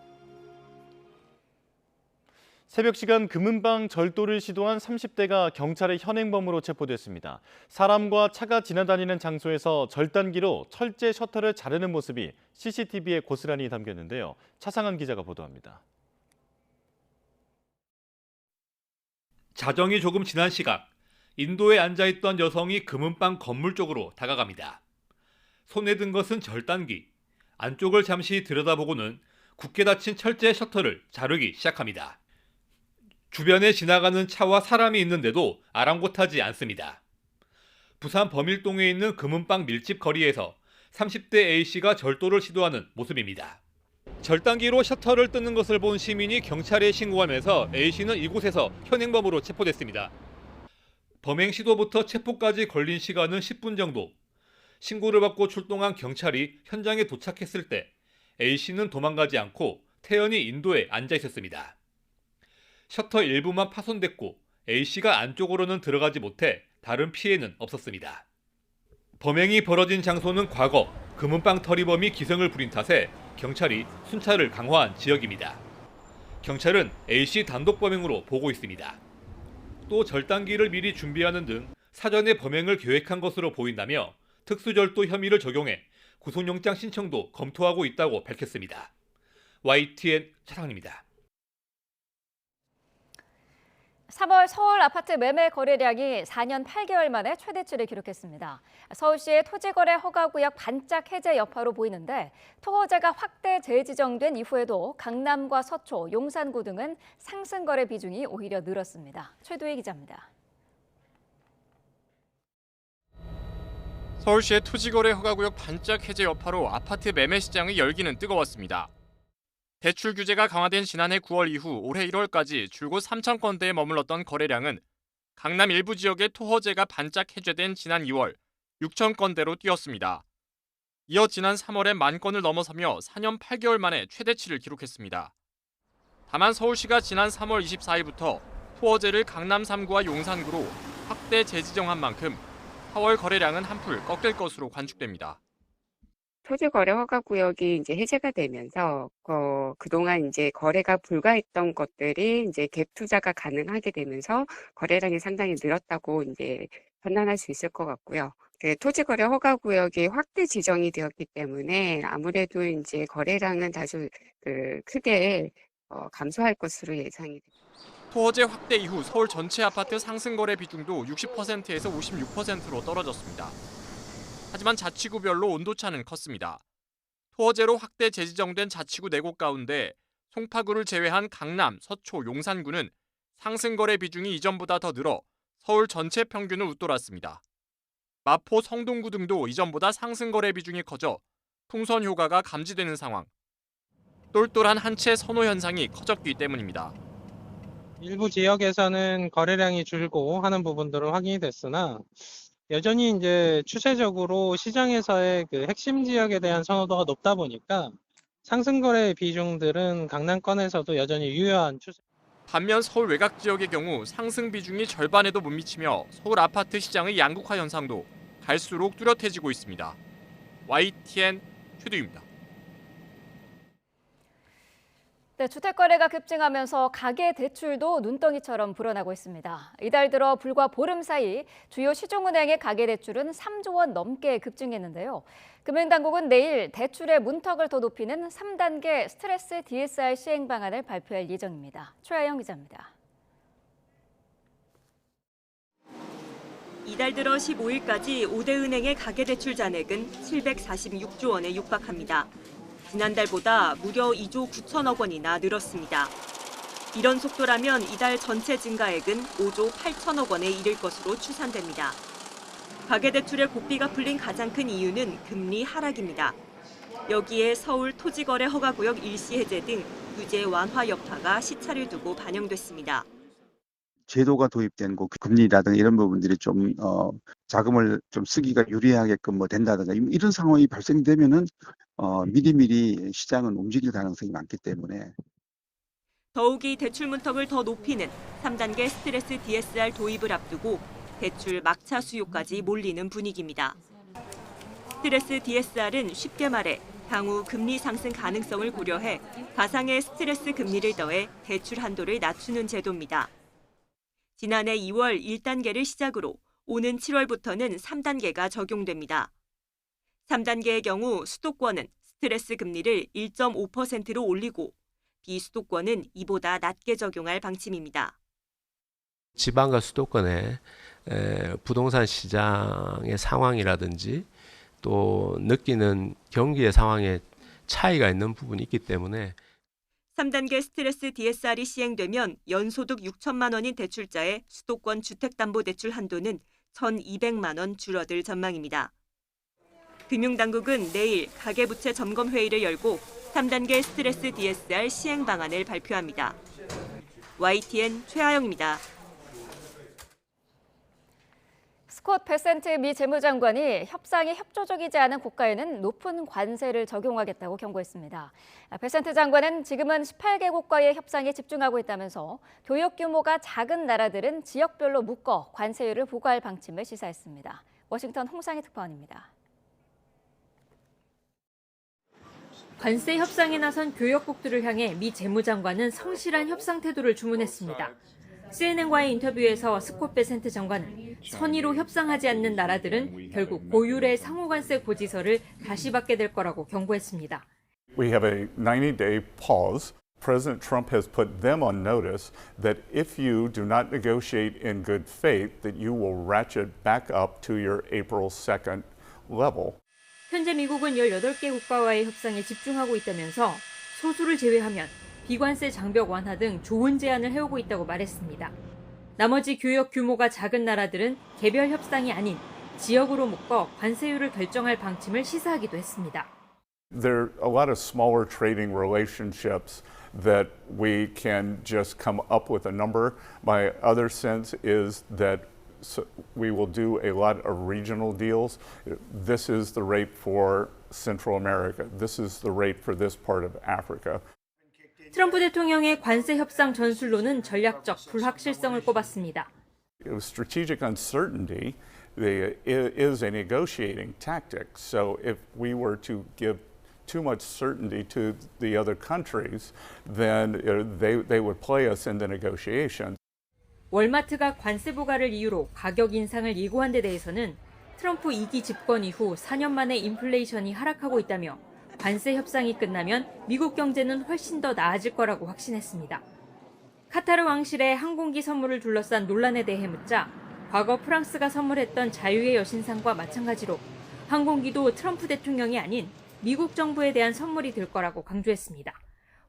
새벽 시간 금은방 절도를 시도한 30대가 경찰의 현행범으로 체포됐습니다. 사람과 차가 지나다니는 장소에서 절단기로 철제 셔터를 자르는 모습이 CCTV에 고스란히 담겼는데요. 차상한 기자가 보도합니다. 자정이 조금 지난 시각, 인도에 앉아있던 여성이 금은방 건물 쪽으로 다가갑니다. 손에 든 것은 절단기. 안쪽을 잠시 들여다보고는 굳게 닫힌 철제 셔터를 자르기 시작합니다. 주변에 지나가는 차와 사람이 있는데도 아랑곳하지 않습니다. 부산 범일동에 있는 금은방 밀집 거리에서 30대 A씨가 절도를 시도하는 모습입니다. 절단기로 셔터를 뜯는 것을 본 시민이 경찰에 신고하면서 A씨는 이곳에서 현행범으로 체포됐습니다. 범행 시도부터 체포까지 걸린 시간은 10분 정도. 신고를 받고 출동한 경찰이 현장에 도착했을 때 A씨는 도망가지 않고 태연히 인도에 앉아 있었습니다. 셔터 일부만 파손됐고 A씨가 안쪽으로는 들어가지 못해 다른 피해는 없었습니다. 범행이 벌어진 장소는 과거 금은방 터리범이 기승을 부린 탓에 경찰이 순찰을 강화한 지역입니다. 경찰은 A씨 단독 범행으로 보고 있습니다. 또 절단기를 미리 준비하는 등 사전에 범행을 계획한 것으로 보인다며 특수절도 혐의를 적용해 구속영장 신청도 검토하고 있다고 밝혔습니다. YTN 차상입니다. 3월 서울 아파트 매매 거래량이 4년 8개월 만에 최대치를 기록했습니다. 서울시의 토지거래 허가구역 반짝 해제 여파로 보이는데 토호제가 확대 재지정된 이후에도 강남과 서초, 용산구 등은 상승거래 비중이 오히려 늘었습니다. 최도희 기자입니다. 서울시의 토지거래 허가구역 반짝 해제 여파로 아파트 매매 시장의 열기는 뜨거웠습니다. 대출 규제가 강화된 지난해 9월 이후 올해 1월까지 줄곧 3천 건대에 머물렀던 거래량은 강남 일부 지역의 토허제가 반짝 해제된 지난 2월 6천 건대로 뛰었습니다. 이어 지난 3월에 만 건을 넘어서며 4년 8개월 만에 최대치를 기록했습니다. 다만 서울시가 지난 3월 24일부터 토허제를 강남 3구와 용산구로 확대 재지정한 만큼 4월 거래량은 한풀 꺾일 것으로 관측됩니다. 토지거래 허가구역이 이제 해제가 되면서 그동안 이제 거래가 불가했던 것들이 이제 갭 투자가 가능하게 되면서 거래량이 상당히 늘었다고 이제 판단할 수 있을 것 같고요. 토지거래 허가구역이 확대 지정이 되었기 때문에 아무래도 이제 거래량은 다소 크게 감소할 것으로 예상이 됩니다. 토허제 확대 이후 서울 전체 아파트 상승거래 비중도 60%에서 56%로 떨어졌습니다. 하지만 자치구별로 온도차는 컸습니다. 토허제로 확대 재지정된 자치구 4곳 가운데 송파구를 제외한 강남, 서초, 용산구는 상승거래 비중이 이전보다 더 늘어 서울 전체 평균을 웃돌았습니다. 마포, 성동구 등도 이전보다 상승거래 비중이 커져 풍선 효과가 감지되는 상황. 똘똘한 한 채 선호 현상이 커졌기 때문입니다. 일부 지역에서는 거래량이 줄고 하는 부분들은 확인이 됐으나 여전히 이제 추세적으로 시장에서의 그 핵심 지역에 대한 선호도가 높다 보니까 상승거래 비중들은 강남권에서도 여전히 유효한 추세. 반면 서울 외곽 지역의 경우 상승 비중이 절반에도 못 미치며 서울 아파트 시장의 양극화 현상도 갈수록 뚜렷해지고 있습니다. YTN 최두입니다. 네, 주택 거래가 급증하면서 가계 대출도 눈덩이처럼 불어나고 있습니다. 이달 들어 불과 보름 사이 주요 시중은행의 가계 대출은 3조 원 넘게 급증했는데요. 금융당국은 내일 대출의 문턱을 더 높이는 3단계 스트레스 DSR 시행 방안을 발표할 예정입니다. 최하영 기자입니다. 이달 들어 15일까지 5대 은행의 가계대출 잔액은 746조 원에 육박합니다. 지난달보다 무려 2조 9천억 원이나 늘었습니다. 이런 속도라면 이달 전체 증가액은 5조 8천억 원에 이를 것으로 추산됩니다. 가계대출의 고삐가 풀린 가장 큰 이유는 금리 하락입니다. 여기에 서울 토지거래 허가구역 일시 해제 등 규제 완화 여파가 시차를 두고 반영됐습니다. 제도가 도입된 금리라든가 이런 부분들이 좀 자금을 좀 쓰기가 유리하게끔 된다든가 이런 상황이 발생되면은 미리미리 시장은 움직일 가능성이 많기 때문에 더욱이 대출 문턱을 더 높이는 3단계 스트레스 DSR 도입을 앞두고 대출 막차 수요까지 몰리는 분위기입니다. 스트레스 DSR은 쉽게 말해 향후 금리 상승 가능성을 고려해 가상의 스트레스 금리를 더해 대출 한도를 낮추는 제도입니다. 지난해 2월 1단계를 시작으로 오는 7월부터는 3단계가 적용됩니다. 3단계의 경우 수도권은 스트레스 금리를 1.5%로 올리고 비수도권은 이보다 낮게 적용할 방침입니다. 지방과 수도권의 부동산 시장의 상황이라든지 또 느끼는 경기의 상황에 차이가 있는 부분이 있기 때문에 3단계 스트레스 DSR이 시행되면 연소득 6천만 원인 대출자의 수도권 주택담보대출 한도는 1,200만 원 줄어들 전망입니다. 금융당국은 내일 가계부채 점검회의를 열고 3단계 스트레스 DSR 시행 방안을 발표합니다. YTN 최하영입니다. 스콧 베센트 미 재무장관이 협상이 협조적이지 않은 국가에는 높은 관세를 적용하겠다고 경고했습니다. 베센트 장관은 지금은 18개국과의 협상에 집중하고 있다면서 교역 규모가 작은 나라들은 지역별로 묶어 관세율을 부과할 방침을 시사했습니다. 워싱턴 홍상희 특파원입니다. 관세 협상에 나선 교역국들을 향해 미 재무장관은 성실한 협상 태도를 주문했습니다. CNN과의 인터뷰에서 스콧 베센트 장관은 선의로 협상하지 않는 나라들은 결국 고율의 상호관세 고지서를 다시 받게 될 거라고 경고했습니다. We have a 90-day pause. President Trump has put them on notice that if you do not negotiate in good faith, that you will ratchet back up to your April 2nd level. 현재 미국은 18개 국가와의 협상에 집중하고 있다면서 소수를 제외하면 비관세 장벽 완화 등 좋은 제안을 해오고 있다고 말했습니다. 나머지 교역 규모가 작은 나라들은 개별 협상이 아닌 지역으로 묶어 관세율을 결정할 방침을 시사하기도 했습니다. There are a lot of smaller trading relationships that we can just come up with a number. My other sense is that we will do a lot of regional deals. This is the rate for Central America. This is the rate for this part of Africa. 트럼프 대통령의 관세 협상 전술로는 전략적 불확실성을 꼽았습니다. Strategic uncertainty is a negotiating tactic. So if we were to give too much certainty to the other countries, then they would play us in the negotiation. 월마트가 관세 부과를 이유로 가격 인상을 예고한 데 대해서는 트럼프 2기 집권 이후 4년 만에 인플레이션이 하락하고 있다며 관세 협상이 끝나면 미국 경제는 훨씬 더 나아질 거라고 확신했습니다. 카타르 왕실의 항공기 선물을 둘러싼 논란에 대해 묻자 과거 프랑스가 선물했던 자유의 여신상과 마찬가지로 항공기도 트럼프 대통령이 아닌 미국 정부에 대한 선물이 될 거라고 강조했습니다.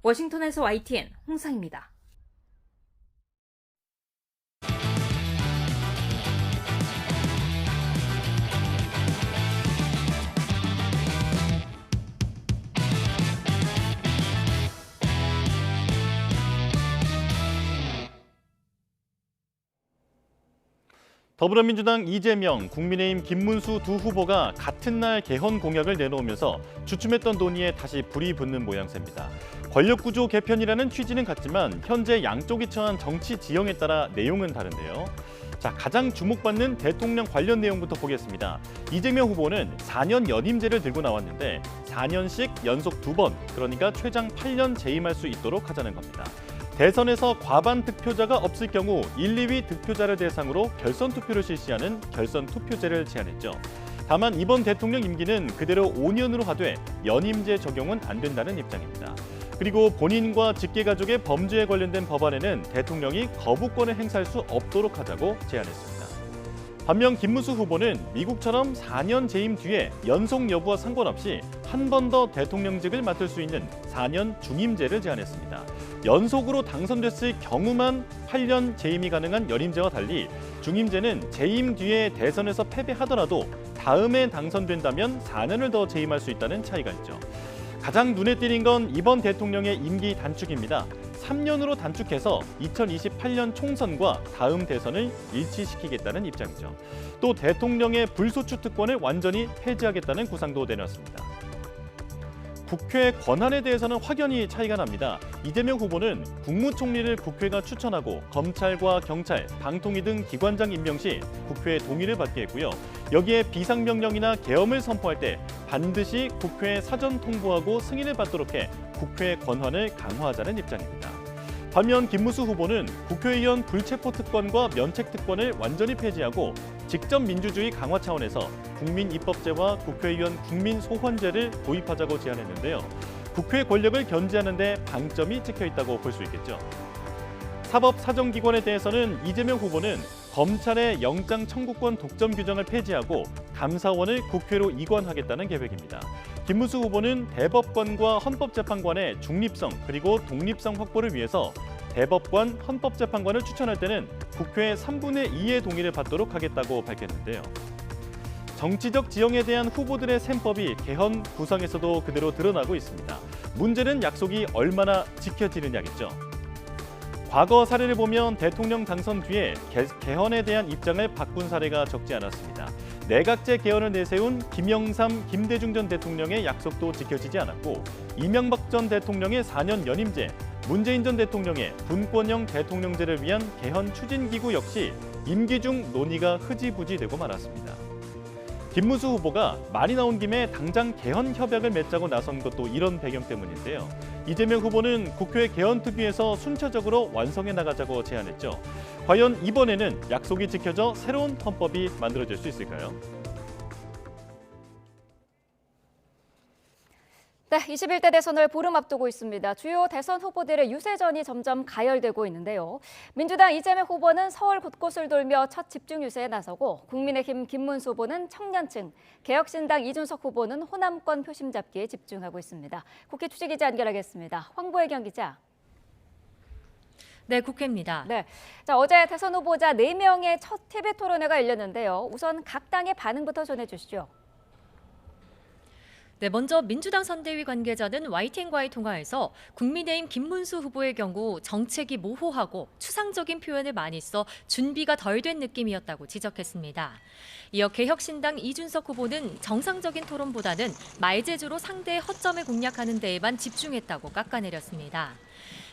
워싱턴에서 YTN 홍상입니다. 더불어민주당 이재명, 국민의힘 김문수 두 후보가 같은 날 개헌 공약을 내놓으면서 주춤했던 논의에 다시 불이 붙는 모양새입니다. 권력구조 개편이라는 취지는 같지만 현재 양쪽이 처한 정치 지형에 따라 내용은 다른데요. 자, 가장 주목받는 대통령 관련 내용부터 보겠습니다. 이재명 후보는 4년 연임제를 들고 나왔는데 4년씩 연속 2번, 그러니까 최장 8년 재임할 수 있도록 하자는 겁니다. 대선에서 과반 득표자가 없을 경우 1, 2위 득표자를 대상으로 결선 투표를 실시하는 결선 투표제를 제안했죠. 다만 이번 대통령 임기는 그대로 5년으로 가되 연임제 적용은 안 된다는 입장입니다. 그리고 본인과 직계가족의 범죄에 관련된 법안에는 대통령이 거부권을 행사할 수 없도록 하자고 제안했습니다. 반면 김문수 후보는 미국처럼 4년 재임 뒤에 연속 여부와 상관없이 한 번 더 대통령직을 맡을 수 있는 4년 중임제를 제안했습니다. 연속으로 당선됐을 경우만 8년 재임이 가능한 연임제와 달리 중임제는 재임 뒤에 대선에서 패배하더라도 다음에 당선된다면 4년을 더 재임할 수 있다는 차이가 있죠. 가장 눈에 띄는 건 이번 대통령의 임기 단축입니다. 3년으로 단축해서 2028년 총선과 다음 대선을 일치시키겠다는 입장이죠. 또 대통령의 불소추 특권을 완전히 폐지하겠다는 구상도 내놨습니다. 국회 권한에 대해서는 확연히 차이가 납니다. 이재명 후보는 국무총리를 국회가 추천하고 검찰과 경찰, 방통위 등 기관장 임명 시 국회의 동의를 받게 했고요. 여기에 비상명령이나 계엄을 선포할 때 반드시 국회에 사전 통보하고 승인을 받도록 해 국회의 권한을 강화하자는 입장입니다. 반면 김문수 후보는 국회의원 불체포 특권과 면책 특권을 완전히 폐지하고 직접 민주주의 강화 차원에서 국민입법제와 국회의원 국민소환제를 도입하자고 제안했는데요. 국회 권력을 견제하는 데 방점이 찍혀 있다고 볼 수 있겠죠. 사법사정기관에 대해서는 이재명 후보는 검찰의 영장 청구권 독점 규정을 폐지하고 감사원을 국회로 이관하겠다는 계획입니다. 김문수 후보는 대법관과 헌법재판관의 중립성 그리고 독립성 확보를 위해서 대법관, 헌법재판관을 추천할 때는 국회 3분의 2의 동의를 받도록 하겠다고 밝혔는데요. 정치적 지형에 대한 후보들의 셈법이 개헌 구성에서도 그대로 드러나고 있습니다. 문제는 약속이 얼마나 지켜지느냐겠죠. 과거 사례를 보면 대통령 당선 뒤에 개헌에 대한 입장을 바꾼 사례가 적지 않았습니다. 내각제 개헌을 내세운 김영삼, 김대중 전 대통령의 약속도 지켜지지 않았고 이명박 전 대통령의 4년 연임제, 문재인 전 대통령의 분권형 대통령제를 위한 개헌 추진기구 역시 임기 중 논의가 흐지부지되고 말았습니다. 김문수 후보가 말이 나온 김에 당장 개헌 협약을 맺자고 나선 것도 이런 배경 때문인데요. 이재명 후보는 국회 개헌특위에서 순차적으로 완성해 나가자고 제안했죠. 과연 이번에는 약속이 지켜져 새로운 헌법이 만들어질 수 있을까요? 네, 21대 대선을 보름 앞두고 있습니다. 주요 대선 후보들의 유세전이 점점 가열되고 있는데요. 민주당 이재명 후보는 서울 곳곳을 돌며 첫 집중 유세에 나서고 국민의힘 김문수 후보는 청년층, 개혁신당 이준석 후보는 호남권 표심 잡기에 집중하고 있습니다. 국회 취재기자 연결하겠습니다. 황보혜경 기자. 네, 국회입니다. 네, 자, 어제 대선 후보자 4명의 첫 TV 토론회가 열렸는데요. 우선 각 당의 반응부터 전해주시죠. 네, 먼저 민주당 선대위 관계자는 YTN과의 통화에서 국민의힘 김문수 후보의 경우 정책이 모호하고 추상적인 표현을 많이 써 준비가 덜 된 느낌이었다고 지적했습니다. 이어 개혁신당 이준석 후보는 정상적인 토론보다는 말재주로 상대의 허점을 공략하는 데에만 집중했다고 깎아내렸습니다.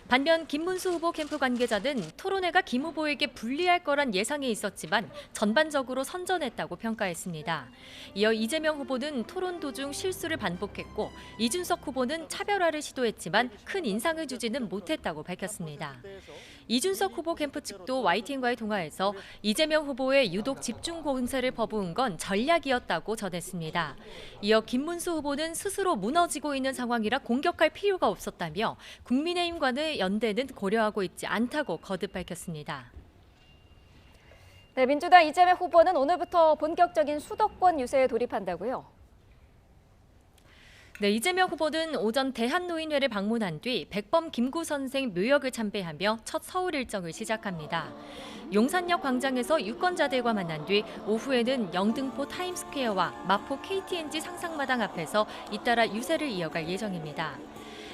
반면 김문수 후보 캠프 관계자는 토론회가 김 후보에게 불리할 거란 예상이 있었지만 전반적으로 선전했다고 평가했습니다. 이어 이재명 후보는 토론 도중 실수를 반복했고 이준석 후보는 차별화를 시도했지만 큰 인상을 주지는 못했다고 밝혔습니다. 이준석 후보 캠프 측도 YTN과의 통화에서 이재명 후보의 유독 집중 공세를 퍼부은 건 전략이었다고 전했습니다. 이어 김문수 후보는 스스로 무너지고 있는 상황이라 공격할 필요가 없었다며 국민의힘과의 연대는 고려하고 있지 않다고 거듭 밝혔습니다. 네, 민주당 이재명 후보는 오늘부터 본격적인 수도권 유세에 돌입한다고요? 네, 이재명 후보는 오전 대한노인회를 방문한 뒤 백범 김구 선생 묘역을 참배하며 첫 서울 일정을 시작합니다. 용산역 광장에서 유권자들과 만난 뒤 오후에는 영등포 타임스퀘어와 마포 KTNG 상상마당 앞에서 잇따라 유세를 이어갈 예정입니다.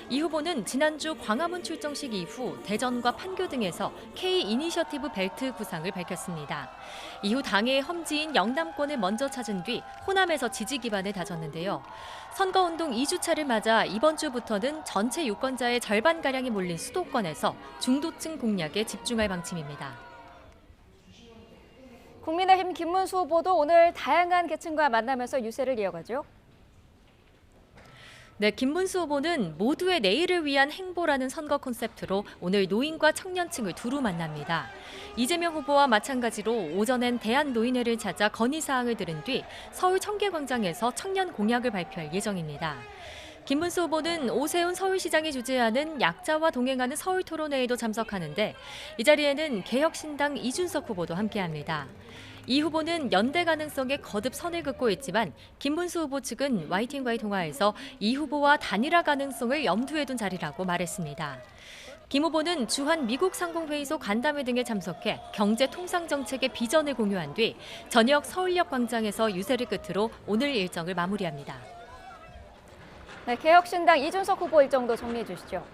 이 후보는 지난주 광화문 출정식 이후 대전과 판교 등에서 K-이니셔티브 벨트 구상을 밝혔습니다. 이후 당의 험지인 영남권을 먼저 찾은 뒤 호남에서 지지 기반을 다졌는데요. 선거운동 2주차를 맞아 이번 주부터는 전체 유권자의 절반가량이 몰린 수도권에서 중도층 공략에 집중할 방침입니다. 국민의힘 김문수 후보도 오늘 다양한 계층과 만나면서 유세를 이어가죠. 네, 김문수 후보는 모두의 내일을 위한 행보라는 선거 콘셉트로 오늘 노인과 청년층을 두루 만납니다. 이재명 후보와 마찬가지로 오전엔 대한노인회를 찾아 건의사항을 들은 뒤 서울 청계광장에서 청년 공약을 발표할 예정입니다. 김문수 후보는 오세훈 서울시장이 주재하는 약자와 동행하는 서울 토론회에도 참석하는데 이 자리에는 개혁신당 이준석 후보도 함께합니다. 이 후보는 연대 가능성에 거듭 선을 긋고 있지만 김문수 후보 측은 YTN과의 통화에서 이 후보와 단일화 가능성을 염두에 둔 자리라고 말했습니다. 김 후보는 주한 미국 상공회의소 간담회 등에 참석해 경제통상정책의 비전을 공유한 뒤 저녁 서울역 광장에서 유세를 끝으로 오늘 일정을 마무리합니다. 네, 개혁신당 이준석 후보 일정도 정리해 주시죠.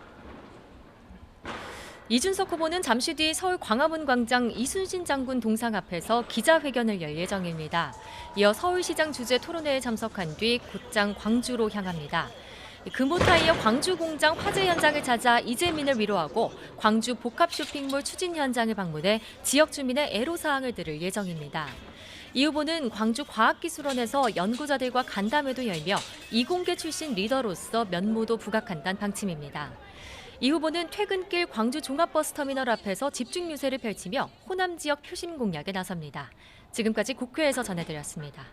이준석 후보는 잠시 뒤 서울 광화문 광장 이순신 장군 동상 앞에서 기자회견을 열 예정입니다. 이어 서울시장 주재 토론회에 참석한 뒤 곧장 광주로 향합니다. 금호타이어 광주 공장 화재 현장을 찾아 이재민을 위로하고 광주 복합 쇼핑몰 추진 현장을 방문해 지역 주민의 애로사항을 들을 예정입니다. 이 후보는 광주과학기술원에서 연구자들과 간담회도 열며 이공계 출신 리더로서 면모도 부각한다는 방침입니다. 이 후보는 퇴근길 광주 종합버스터미널 앞에서 집중 유세를 펼치며 호남 지역 표심 공략에 나섭니다. 지금까지 국회에서 전해드렸습니다.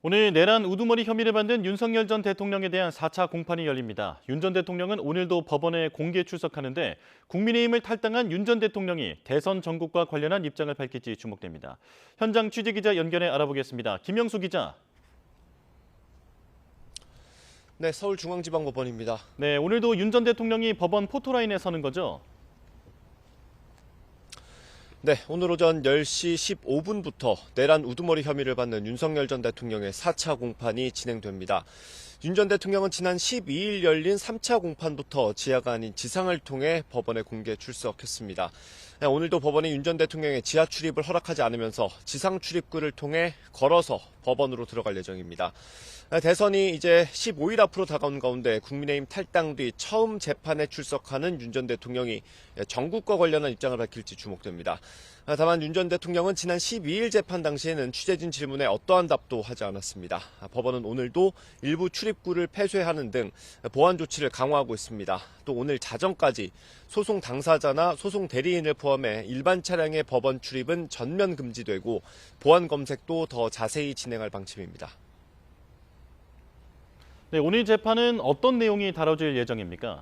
오늘 내란 우두머리 혐의를 받는 윤석열 전 대통령에 대한 4차 공판이 열립니다. 윤 전 대통령은 오늘도 법원에 공개 출석하는데 국민의힘을 탈당한 윤 전 대통령이 대선 전국과 관련한 입장을 밝힐지 주목됩니다. 현장 취재기자 연결해 알아보겠습니다. 김영수 기자. 네, 서울중앙지방법원입니다. 네, 오늘도 윤 전 대통령이 법원 포토라인에 서는 거죠? 네, 오늘 오전 10시 15분부터 내란 우두머리 혐의를 받는 윤석열 전 대통령의 4차 공판이 진행됩니다. 윤 전 대통령은 지난 12일 열린 3차 공판부터 지하가 아닌 지상을 통해 법원에 공개 출석했습니다. 네, 오늘도 법원이 윤 전 대통령의 지하 출입을 허락하지 않으면서 지상 출입구를 통해 걸어서 법원으로 들어갈 예정입니다. 대선이 이제 15일 앞으로 다가온 가운데 국민의힘 탈당 뒤 처음 재판에 출석하는 윤 전 대통령이 전국과 관련한 입장을 밝힐지 주목됩니다. 다만 윤 전 대통령은 지난 12일 재판 당시에는 취재진 질문에 어떠한 답도 하지 않았습니다. 법원은 오늘도 일부 출입구를 폐쇄하는 등 보안 조치를 강화하고 있습니다. 또 오늘 자정까지 소송 당사자나 소송 대리인을 포함해 일반 차량의 법원 출입은 전면 금지되고 보안 검색도 더 자세히 진행할 방침입니다. 네, 오늘 재판은 어떤 내용이 다뤄질 예정입니까?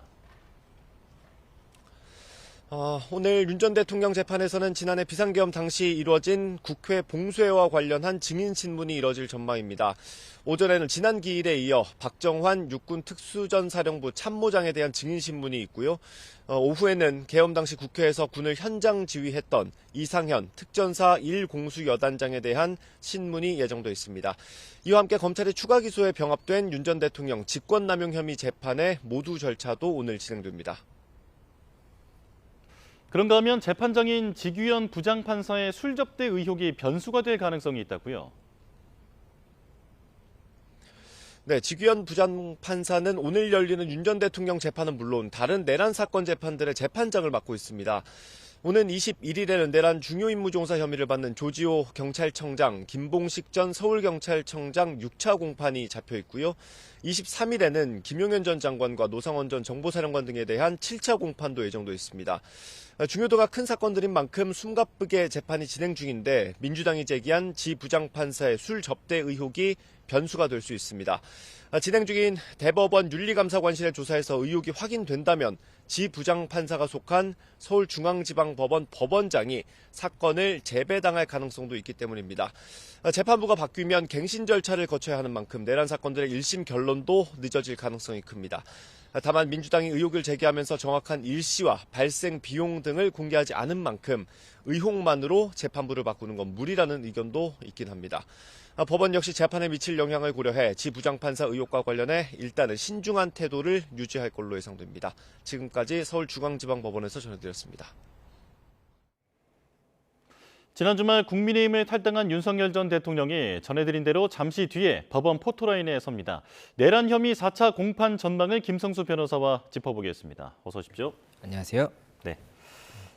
오늘 윤 전 대통령 재판에서는 지난해 비상계엄 당시 이루어진 국회 봉쇄와 관련한 증인신문이 이뤄질 전망입니다. 오전에는 지난 기일에 이어 박정환 육군 특수전사령부 참모장에 대한 증인신문이 있고요. 오후에는 계엄 당시 국회에서 군을 현장 지휘했던 이상현 특전사 1공수여단장에 대한 신문이 예정돼 있습니다. 이와 함께 검찰의 추가 기소에 병합된 윤 전 대통령 직권남용 혐의 재판의 모두 절차도 오늘 진행됩니다. 그런가 하면 재판장인 지규현 부장판사의 술 접대 의혹이 변수가 될 가능성이 있다고요? 네, 지규현 부장판사는 오늘 열리는 윤 전 대통령 재판은 물론 다른 내란 사건 재판들의 재판장을 맡고 있습니다. 오는 21일에는 내란 중요임무종사 혐의를 받는 조지호 경찰청장, 김봉식 전 서울경찰청장 6차 공판이 잡혀 있고요. 23일에는 김용현 전 장관과 노상원 전 정보사령관 등에 대한 7차 공판도 예정돼 있습니다. 중요도가 큰 사건들인 만큼 숨가쁘게 재판이 진행 중인데 민주당이 제기한 지 부장판사의 술 접대 의혹이 변수가 될 수 있습니다. 진행 중인 대법원 윤리감사관실의 조사에서 의혹이 확인된다면 지 부장판사가 속한 서울중앙지방법원 법원장이 사건을 재배당할 가능성도 있기 때문입니다. 재판부가 바뀌면 갱신 절차를 거쳐야 하는 만큼 내란 사건들의 1심 결론도 늦어질 가능성이 큽니다. 다만 민주당이 의혹을 제기하면서 정확한 일시와 발생 비용 등을 공개하지 않은 만큼 의혹만으로 재판부를 바꾸는 건 무리라는 의견도 있긴 합니다. 법원 역시 재판에 미칠 영향을 고려해 지 부장판사 의혹과 관련해 일단은 신중한 태도를 유지할 걸로 예상됩니다. 지금까지 서울중앙지방법원에서 전해드렸습니다. 지난 주말 국민의힘을 탈당한 윤석열 전 대통령이 전해드린 대로 잠시 뒤에 법원 포토라인에 섭니다. 내란 혐의 4차 공판 전망을 김성수 변호사와 짚어보겠습니다. 어서 오십시오. 안녕하세요. 네.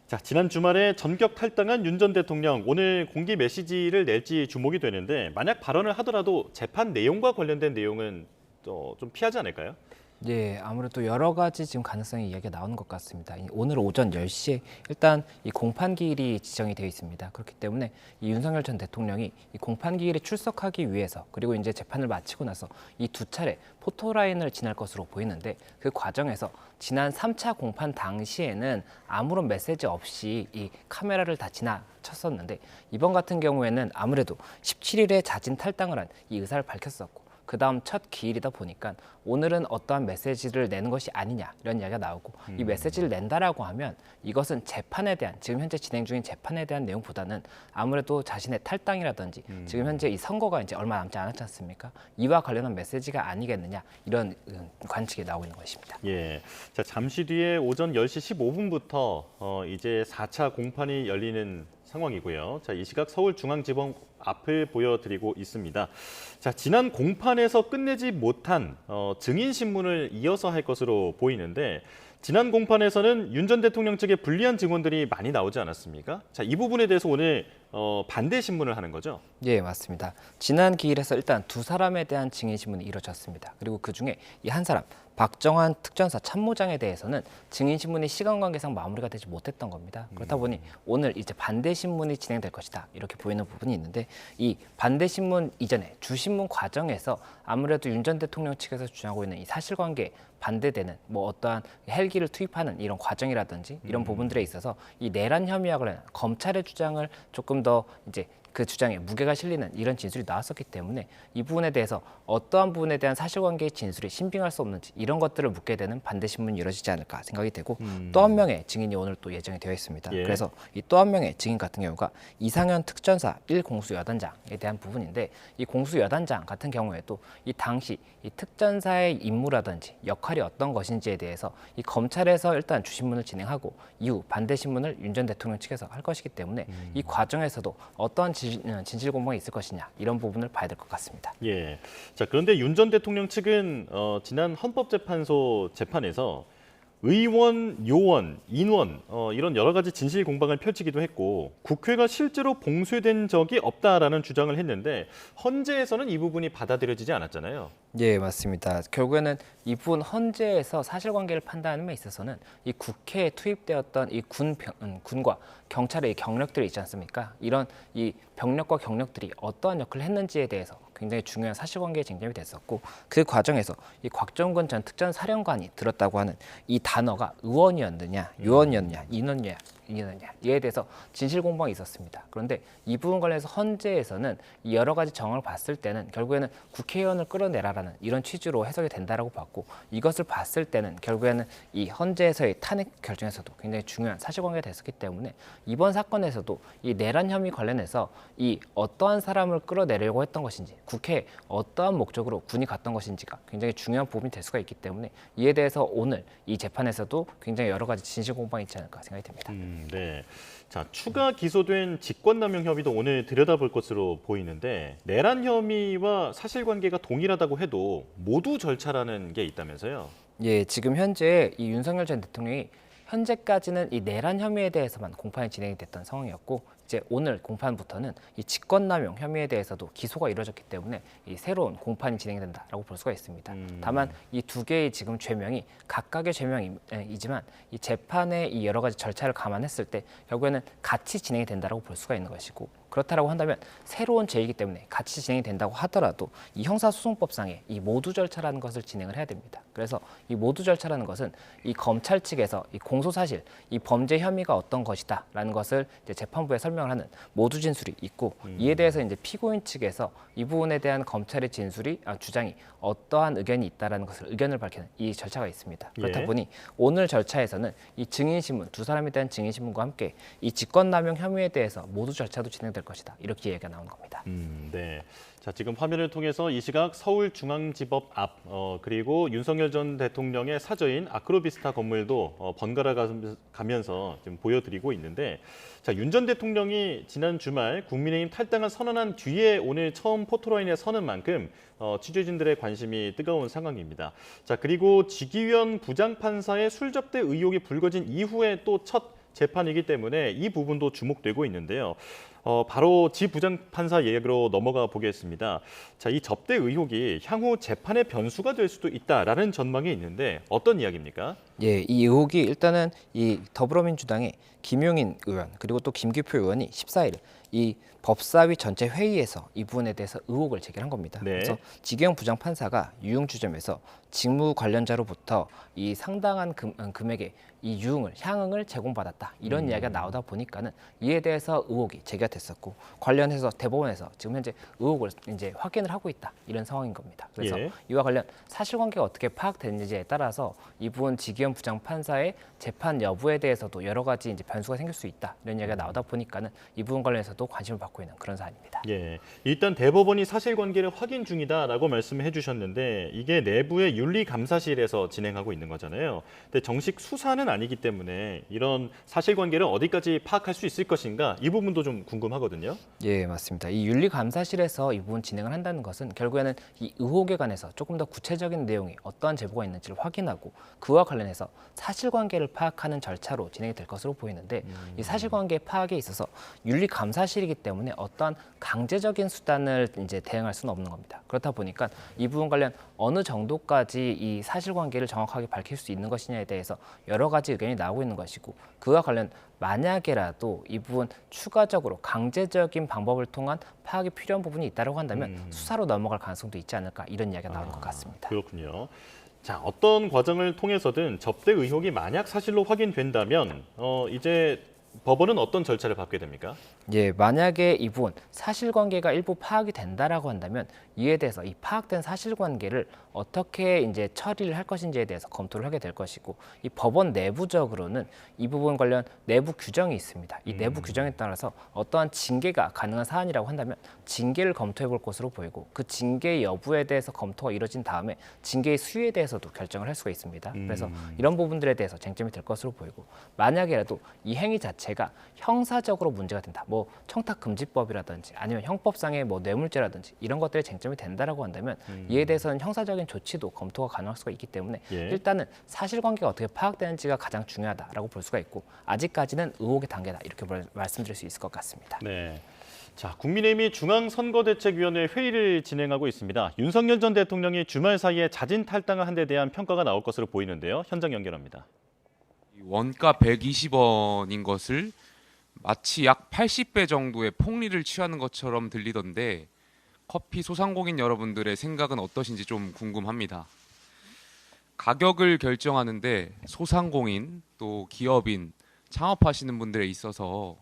자, 지난 주말에 전격 탈당한 윤 전 대통령, 오늘 공개 메시지를 낼지 주목이 되는데 만약 발언을 하더라도 재판 내용과 관련된 내용은 좀 피하지 않을까요? 예, 아무래도 여러 가지 지금 가능성이 이야기가 나오는 것 같습니다. 오늘 오전 10시에 일단 이 공판기일이 지정이 되어 있습니다. 그렇기 때문에 이 윤석열 전 대통령이 이 공판기일에 출석하기 위해서 그리고 이제 재판을 마치고 나서 이 두 차례 포토라인을 지날 것으로 보이는데 그 과정에서 지난 3차 공판 당시에는 아무런 메시지 없이 이 카메라를 다 지나쳤었는데 이번 같은 경우에는 아무래도 17일에 자진 탈당을 한 이 의사를 밝혔었고 그 다음 첫 기일이다 보니까 오늘은 어떠한 메시지를 내는 것이 아니냐 이런 이야기가 나오고 이 메시지를 낸다라고 하면 이것은 재판에 대한 지금 현재 진행 중인 재판에 대한 내용보다는 아무래도 자신의 탈당이라든지 지금 현재 이 선거가 이제 얼마 남지 않았지 않습니까? 이와 관련한 메시지가 아니겠느냐 이런 관측이 나오고 있는 것입니다. 예, 자 잠시 뒤에 오전 10시 15분부터 이제 4차 공판이 열리는 상황이고요. 자, 이 시각 서울중앙지법 앞을 보여드리고 있습니다. 자, 지난 공판에서 끝내지 못한 증인 신문을 이어서 할 것으로 보이는데 지난 공판에서는 윤 전 대통령 측의 불리한 증언들이 많이 나오지 않았습니까? 자, 이 부분에 대해서 오늘 반대 신문을 하는 거죠? 예, 맞습니다. 지난 기일에서 일단 두 사람에 대한 증인 신문이 이루어졌습니다. 그리고 그중에 이 한 사람 박정환 특전사 참모장에 대해서는 증인 신문이 시간 관계상 마무리가 되지 못했던 겁니다. 그렇다 보니 오늘 이제 반대 신문이 진행될 것이다 이렇게 보이는 부분이 있는데 이 반대 신문 이전에 주신문 과정에서 아무래도 윤 전 대통령 측에서 주장하고 있는 이 사실관계에 반대되는 뭐 어떠한 헬기를 투입하는 이런 과정이라든지 이런 부분들에 있어서 이 내란 혐의와 관련 검찰의 주장을 조금 더 이제 그 주장에 무게가 실리는 이런 진술이 나왔었기 때문에 이 부분에 대해서 어떠한 부분에 대한 사실관계의 진술이 신빙할 수 없는지 이런 것들을 묻게 되는 반대 신문이 이루어지지 않을까 생각이 되고 또 한 명의 증인이 오늘 또 예정이 되어 있습니다. 예. 그래서 이 또 한 명의 증인 같은 경우가 이상현 특전사 1공수여단장에 대한 부분인데 이 공수여단장 같은 경우에도 이 당시 이 특전사의 임무라든지 역할이 어떤 것인지에 대해서 이 검찰에서 일단 주신문을 진행하고 이후 반대 신문을 윤 전 대통령 측에서 할 것이기 때문에 이 과정에서도 어떠한 진실 공방이 있을 것이냐 이런 부분을 봐야 될 것 같습니다. 예. 자, 그런데 윤 전 대통령 측은 지난 헌법재판소 재판에서 의원, 요원, 인원 이런 여러 가지 진실 공방을 펼치기도 했고 국회가 실제로 봉쇄된 적이 없다라는 주장을 했는데 헌재에서는 이 부분이 받아들여지지 않았잖아요. 예, 맞습니다. 결국에는 이 부분 헌재에서 사실관계를 판단하는 데 있어서는 이 국회에 투입되었던 이 군과 경찰의 이 경력들이 있지 않습니까? 이런 이 병력과 경력들이 어떠한 역할을 했는지에 대해서 굉장히 중요한 사실관계의 쟁점이 됐었고 그 과정에서 이 곽종근 전 특전사령관이 들었다고 하는 이 단어가 의원이었느냐, 요원이었느냐, 인원이냐 이에 대해서 진실 공방이 있었습니다. 그런데 이 부분 관련해서 헌재에서는 이 여러 가지 정황을 봤을 때는 결국에는 국회의원을 끌어내라라는 이런 취지로 해석이 된다라고 봤고 이것을 봤을 때는 결국에는 이 헌재에서의 탄핵 결정에서도 굉장히 중요한 사실관계가 됐었기 때문에 이번 사건에서도 이 내란 혐의 관련해서 이 어떠한 사람을 끌어내려고 했던 것인지 국회에 어떠한 목적으로 군이 갔던 것인지가 굉장히 중요한 부분이 될 수가 있기 때문에 이에 대해서 오늘 이 재판에서도 굉장히 여러 가지 진실 공방이 있지 않을까 생각이 됩니다. 네. 자, 추가 기소된 직권남용 혐의도 오늘 들여다볼 것으로 보이는데 내란 혐의와 사실관계가 동일하다고 해도 모두 절차라는 게 있다면서요? 예, 지금 현재 이 윤석열 전 대통령이 현재까지는 이 내란 혐의에 대해서만 공판이 진행이 됐던 상황이었고 이제 오늘 공판부터는 이 직권남용 혐의에 대해서도 기소가 이루어졌기 때문에 이 새로운 공판이 진행이 된다라고 볼 수가 있습니다. 다만 이 두 개의 지금 죄명이 각각의 죄명이지만 이 재판의 이 여러 가지 절차를 감안했을 때 결국에는 같이 진행이 된다라고 볼 수가 있는 것이고 그렇다라고 한다면 새로운 죄이기 때문에 같이 진행이 된다고 하더라도 이 형사소송법상의 이 모두 절차라는 것을 진행을 해야 됩니다. 그래서 이 모두 절차라는 것은 이 검찰 측에서 이 공소 사실, 이 범죄 혐의가 어떤 것이다라는 것을 이제 재판부에 설명을 하는 모두 진술이 있고 이에 대해서 이제 피고인 측에서 이 부분에 대한 검찰의 주장이 어떠한 의견이 있다라는 것을 의견을 밝히는 이 절차가 있습니다. 그렇다 예. 보니 오늘 절차에서는 이 증인신문 두 사람에 대한 증인신문과 함께 이 직권남용 혐의에 대해서 모두 절차도 진행될 것이다. 이렇게 얘기가 나온 겁니다. 네. 자, 지금 화면을 통해서 이 시각 서울중앙지법 앞 그리고 윤석열 전 대통령의 사저인 아크로비스타 건물도 번갈아 가면서 지금 보여드리고 있는데, 자, 윤 전 대통령이 지난 주말 국민의힘 탈당을 선언한 뒤에 오늘 처음 포토라인에 서는 만큼 취재진들의 관심이 뜨거운 상황입니다. 자, 그리고 지기현 부장판사의 술접대 의혹이 불거진 이후에 또 첫 재판이기 때문에 이 부분도 주목되고 있는데요. 바로 지 부장판사 얘기로 넘어가 보겠습니다. 자, 이 접대 의혹이 향후 재판의 변수가 될 수도 있다라는 전망이 있는데 어떤 이야기입니까? 예, 이 의혹이 일단은 이 더불어민주당의 김용인 의원 그리고 또 김기표 의원이 14일 이 법사위 전체 회의에서 이 부분에 대해서 의혹을 제기한 겁니다. 네. 그래서 지기현 부장판사가 유흥주점에서 직무 관련자로부터 이 상당한 금액의 이 향응을 제공받았다 이런 이야기가 나오다 보니까는 이에 대해서 의혹이 제기가 됐었고 관련해서 대법원에서 지금 현재 의혹을 이제 확인을 하고 있다 이런 상황인 겁니다. 그래서 예. 이와 관련 사실관계가 어떻게 파악됐는지에 따라서 이 부분 지기현 부장판사의 재판 여부에 대해서도 여러 가지 이제 변수가 생길 수 있다 이런 이야기가 나오다 보니까는 이 부분 관련해서도 관심을 받고 있는 그런 사안입니다. 예, 일단 대법원이 사실관계를 확인 중이다라고 말씀해 주셨는데 이게 내부의 윤리감사실에서 진행하고 있는 거잖아요. 근데 정식 수사는 아니기 때문에 이런 사실관계를 어디까지 파악할 수 있을 것인가 이 부분도 좀 궁금하거든요. 예, 맞습니다. 이 윤리감사실에서 이 부분 진행을 한다는 것은 결국에는 이 의혹에 관해서 조금 더 구체적인 내용이 어떠한 제보가 있는지를 확인하고 그와 관련해서 사실관계를 파악하는 절차로 진행이 될 것으로 보이는데 이 사실관계 파악에 있어서 윤리감사실이기 때문에 어떠한 강제적인 수단을 이제 대응할 수는 없는 겁니다. 그렇다 보니까 이 부분 관련 어느 정도까지 이 사실관계를 정확하게 밝힐 수 있는 것이냐에 대해서 여러 가지 의견이 나오고 있는 것이고 그와 관련 만약에라도 이 부분 추가적으로 강제적인 방법을 통한 파악이 필요한 부분이 있다고 한다면 수사로 넘어갈 가능성도 있지 않을까 이런 이야기가 나오는 것 같습니다. 그렇군요. 자, 어떤 과정을 통해서든 접대 의혹이 만약 사실로 확인된다면 이제 법원은 어떤 절차를 밟게 됩니까? 예, 만약에 이 부분 사실관계가 일부 파악이 된다라고 한다면 이에 대해서 이 파악된 사실관계를 어떻게 이제 처리를 할 것인지에 대해서 검토를 하게 될 것이고 이 법원 내부적으로는 이 부분 관련 내부 규정이 있습니다. 이 내부 규정에 따라서 어떠한 징계가 가능한 사안이라고 한다면 징계를 검토해 볼 것으로 보이고 그 징계 여부에 대해서 검토가 이뤄진 다음에 징계의 수위에 대해서도 결정을 할 수가 있습니다. 그래서 이런 부분들에 대해서 쟁점이 될 것으로 보이고 만약에라도 이 행위 자체가 형사적으로 문제가 된다. 뭐 청탁금지법이라든지 아니면 형법상의 뭐 뇌물죄라든지 이런 것들에 쟁점이 된다라고 한다면 이에 대해서는 형사적인 조치도 검토가 가능할 수가 있기 때문에 예. 일단은 사실관계가 어떻게 파악되는지가 가장 중요하다라고 볼 수가 있고 아직까지는 의혹의 단계다 이렇게 말씀드릴 수 있을 것 같습니다. 네. 자, 국민의힘이 중앙선거대책위원회 회의를 진행하고 있습니다. 윤석열 전 대통령이 주말 사이에 자진 탈당을 한 데 대한 평가가 나올 것으로 보이는데요. 현장 연결합니다. 원가 120원인 것을 마치 약 80배 정도의 폭리를 취하는 것처럼 들리던데 커피 소상공인 여러분들의 생각은 어떠신지 좀 궁금합니다. 가격을 결정하는데 소상공인 또 기업인 창업하시는 분들에 있어서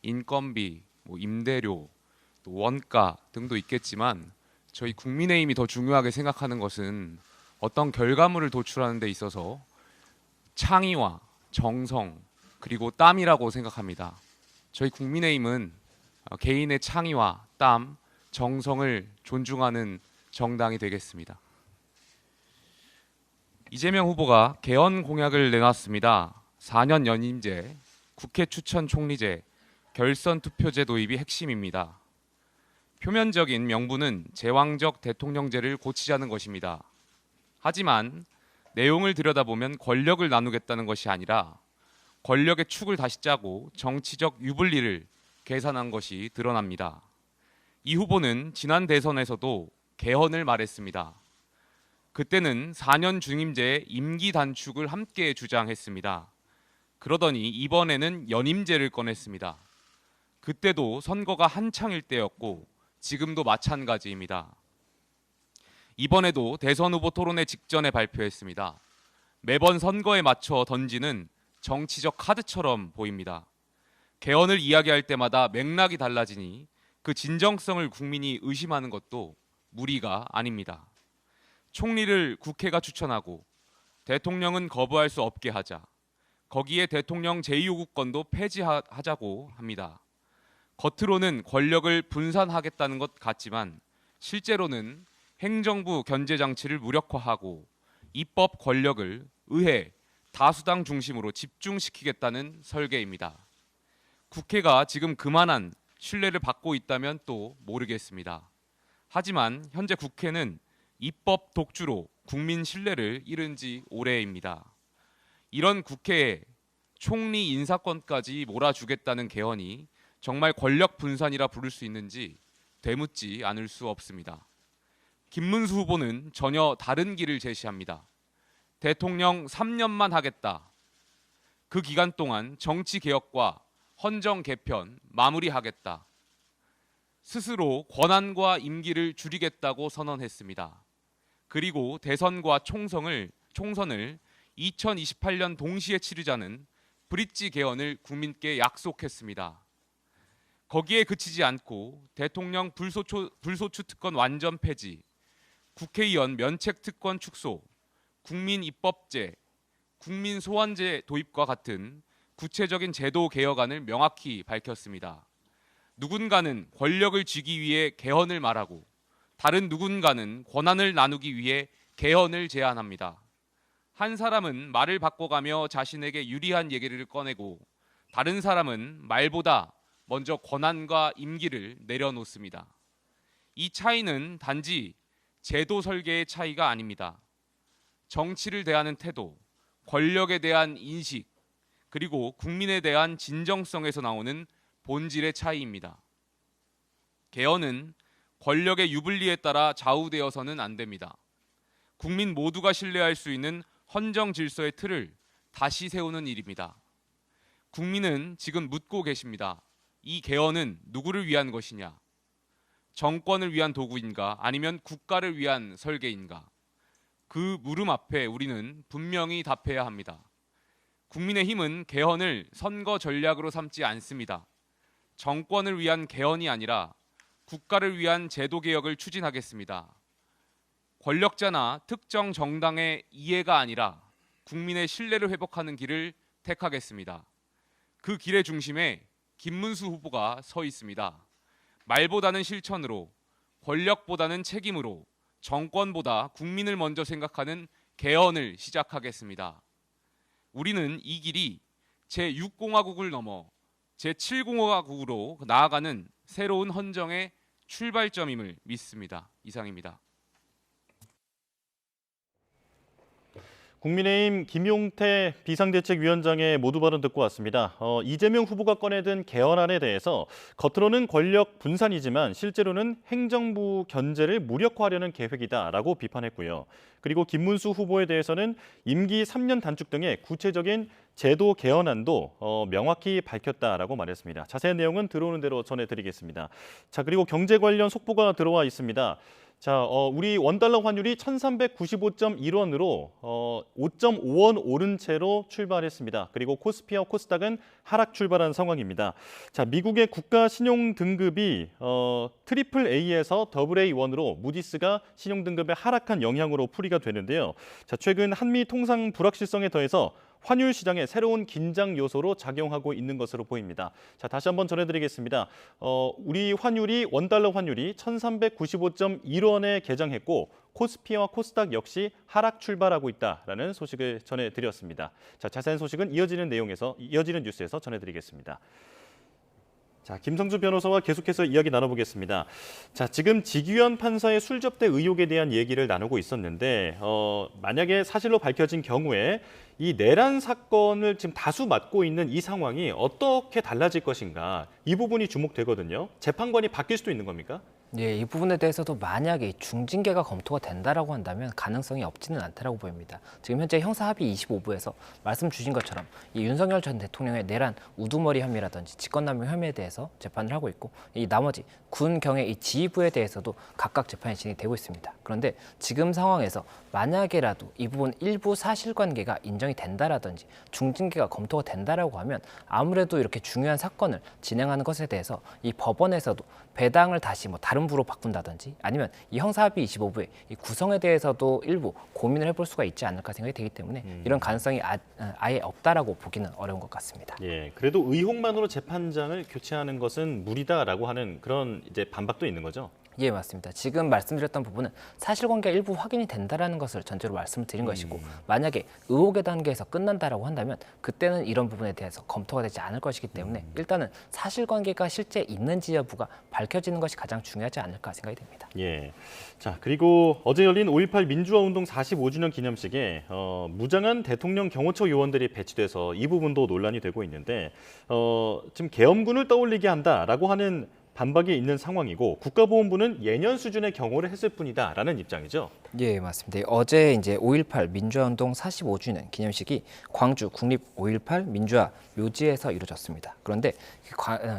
인건비, 뭐 임대료, 또 원가 등도 있겠지만 저희 국민의힘이 더 중요하게 생각하는 것은 어떤 결과물을 도출하는 데 있어서 창의와 정성 그리고 땀이라고 생각합니다. 저희 국민의힘은 개인의 창의와 땀, 정성을 존중하는 정당이 되겠습니다. 이재명 후보가 개헌 공약을 내놨습니다. 4년 연임제, 국회 추천 총리제, 결선 투표제 도입이 핵심입니다. 표면적인 명분은 제왕적 대통령제를 고치자는 것입니다. 하지만 내용을 들여다보면 권력을 나누겠다는 것이 아니라 권력의 축을 다시 짜고 정치적 유불리를 계산한 것이 드러납니다. 이 후보는 지난 대선에서도 개헌을 말했습니다. 그때는 4년 중임제의 임기 단축을 함께 주장했습니다. 그러더니 이번에는 연임제를 꺼냈습니다. 그때도 선거가 한창일 때였고 지금도 마찬가지입니다. 이번에도 대선 후보 토론회 직전에 발표했습니다. 매번 선거에 맞춰 던지는 정치적 카드처럼 보입니다. 개헌을 이야기할 때마다 맥락이 달라지니 그 진정성을 국민이 의심하는 것도 무리가 아닙니다. 총리를 국회가 추천하고 대통령은 거부할 수 없게 하자. 거기에 대통령 제2요구권도 폐지하자고 합니다. 겉으로는 권력을 분산하겠다는 것 같지만 실제로는 행정부 견제 장치를 무력화하고 입법 권력을 의회, 다수당 중심으로 집중시키겠다는 설계입니다. 국회가 지금 그만한 신뢰를 받고 있다면 또 모르겠습니다. 하지만 현재 국회는 입법 독주로 국민 신뢰를 잃은 지 오래입니다. 이런 국회에 총리 인사권까지 몰아주겠다는 개헌이 정말 권력 분산이라 부를 수 있는지 되묻지 않을 수 없습니다. 김문수 후보는 전혀 다른 길을 제시합니다. 대통령 3년만 하겠다. 그 기간 동안 정치 개혁과 헌정 개편 마무리하겠다. 스스로 권한과 임기를 줄이겠다고 선언했습니다. 그리고 대선과 총선을 2028년 동시에 치르자는 브릿지 개헌을 국민께 약속했습니다. 거기에 그치지 않고 대통령 불소추 특권 완전 폐지, 국회의원 면책 특권 축소, 국민 입법제, 국민 소환제 도입과 같은 구체적인 제도 개혁안을 명확히 밝혔습니다. 누군가는 권력을 쥐기 위해 개헌을 말하고 다른 누군가는 권한을 나누기 위해 개헌을 제안합니다. 한 사람은 말을 바꿔가며 자신에게 유리한 얘기를 꺼내고 다른 사람은 말보다 먼저 권한과 임기를 내려놓습니다. 이 차이는 단지 제도 설계의 차이가 아닙니다. 정치를 대하는 태도, 권력에 대한 인식, 그리고 국민에 대한 진정성에서 나오는 본질의 차이입니다. 개헌은 권력의 유불리에 따라 좌우되어서는 안 됩니다. 국민 모두가 신뢰할 수 있는 헌정 질서의 틀을 다시 세우는 일입니다. 국민은 지금 묻고 계십니다. 이 개헌은 누구를 위한 것이냐? 정권을 위한 도구인가? 아니면 국가를 위한 설계인가? 그 물음 앞에 우리는 분명히 답해야 합니다. 국민의힘은 개헌을 선거 전략으로 삼지 않습니다. 정권을 위한 개헌이 아니라 국가를 위한 제도 개혁을 추진하겠습니다. 권력자나 특정 정당의 이해가 아니라 국민의 신뢰를 회복하는 길을 택하겠습니다. 그 길의 중심에 김문수 후보가 서 있습니다. 말보다는 실천으로, 권력보다는 책임으로, 정권보다 국민을 먼저 생각하는 개헌을 시작하겠습니다. 우리는 이 길이 제6공화국을 넘어 제7공화국으로 나아가는 새로운 헌정의 출발점임을 믿습니다. 이상입니다. 국민의힘 김용태 비상대책위원장의 모두 발언 듣고 왔습니다. 이재명 후보가 꺼내든 개헌안에 대해서 겉으로는 권력 분산이지만 실제로는 행정부 견제를 무력화하려는 계획이다라고 비판했고요. 그리고 김문수 후보에 대해서는 임기 3년 단축 등의 구체적인 제도 개헌안도 명확히 밝혔다라고 말했습니다. 자세한 내용은 들어오는 대로 전해드리겠습니다. 자, 그리고 경제 관련 속보가 들어와 있습니다. 자, 우리 원달러 환율이 1,395.1원으로 5.5원 오른 채로 출발했습니다. 그리고 코스피와 코스닥은 하락 출발한 상황입니다. 자, 미국의 국가 신용 등급이 트리플 A에서 더블 A1으로 무디스가 신용 등급에 하락한 영향으로 풀이가 되는데요. 자, 최근 한미 통상 불확실성에 더해서 환율 시장에 새로운 긴장 요소로 작용하고 있는 것으로 보입니다. 자, 다시 한번 전해드리겠습니다. 우리 환율이 원달러 환율이 1,395.1원에 개장했고 코스피와 코스닥 역시 하락 출발하고 있다라는 소식을 전해드렸습니다. 자, 자세한 소식은 이어지는 뉴스에서 전해드리겠습니다. 자, 김성주 변호사와 계속해서 이야기 나눠보겠습니다. 자, 지금 지규현 판사의 술접대 의혹에 대한 얘기를 나누고 있었는데 만약에 사실로 밝혀진 경우에 이 내란 사건을 지금 다수 맡고 있는 이 상황이 어떻게 달라질 것인가 이 부분이 주목되거든요. 재판관이 바뀔 수도 있는 겁니까? 예, 이 부분에 대해서도 만약에 중징계가 검토가 된다라고 한다면 가능성이 없지는 않다라고 보입니다. 지금 현재 형사합의 25부에서 말씀 주신 것처럼 이 윤석열 전 대통령의 내란 우두머리 혐의라든지 직권남용 혐의에 대해서 재판을 하고 있고 이 나머지 군 경의 이 지휘부에 대해서도 각각 재판이 진행되고 있습니다. 그런데 지금 상황에서 만약에라도 이 부분 일부 사실관계가 인정이 된다라든지 중징계가 검토가 된다라고 하면 아무래도 이렇게 중요한 사건을 진행하는 것에 대해서 이 법원에서도 배당을 다시 뭐 다른 부로 바꾼다든지 아니면 이 형사합의 25부의 이 구성에 대해서도 일부 고민을 해볼 수가 있지 않을까 생각이 되기 때문에 이런 가능성이 아예 없다라고 보기는 어려운 것 같습니다. 예, 그래도 의혹만으로 재판장을 교체하는 것은 무리다라고 하는 그런 이제 반박도 있는 거죠. 예, 맞습니다. 지금 말씀드렸던 부분은 사실관계가 일부 확인이 된다라는 것을 전제로 말씀을 드린 것이고 만약에 의혹의 단계에서 끝난다라고 한다면 그때는 이런 부분에 대해서 검토가 되지 않을 것이기 때문에 일단은 사실관계가 실제 있는지 여부가 밝혀지는 것이 가장 중요하지 않을까 생각이 됩니다. 예. 자, 그리고 어제 열린 5.18 민주화운동 45주년 기념식에 무장한 대통령 경호처 요원들이 배치돼서 이 부분도 논란이 되고 있는데 지금 계엄군을 떠올리게 한다라고 하는 반박이 있는 상황이고 국가보훈부는 예년 수준의 경호를 했을 뿐이다라는 입장이죠. 예, 맞습니다. 어제 이제 5.18 민주화운동 45주년 기념식이 광주 국립 5.18 민주화 묘지에서 이루어졌습니다. 그런데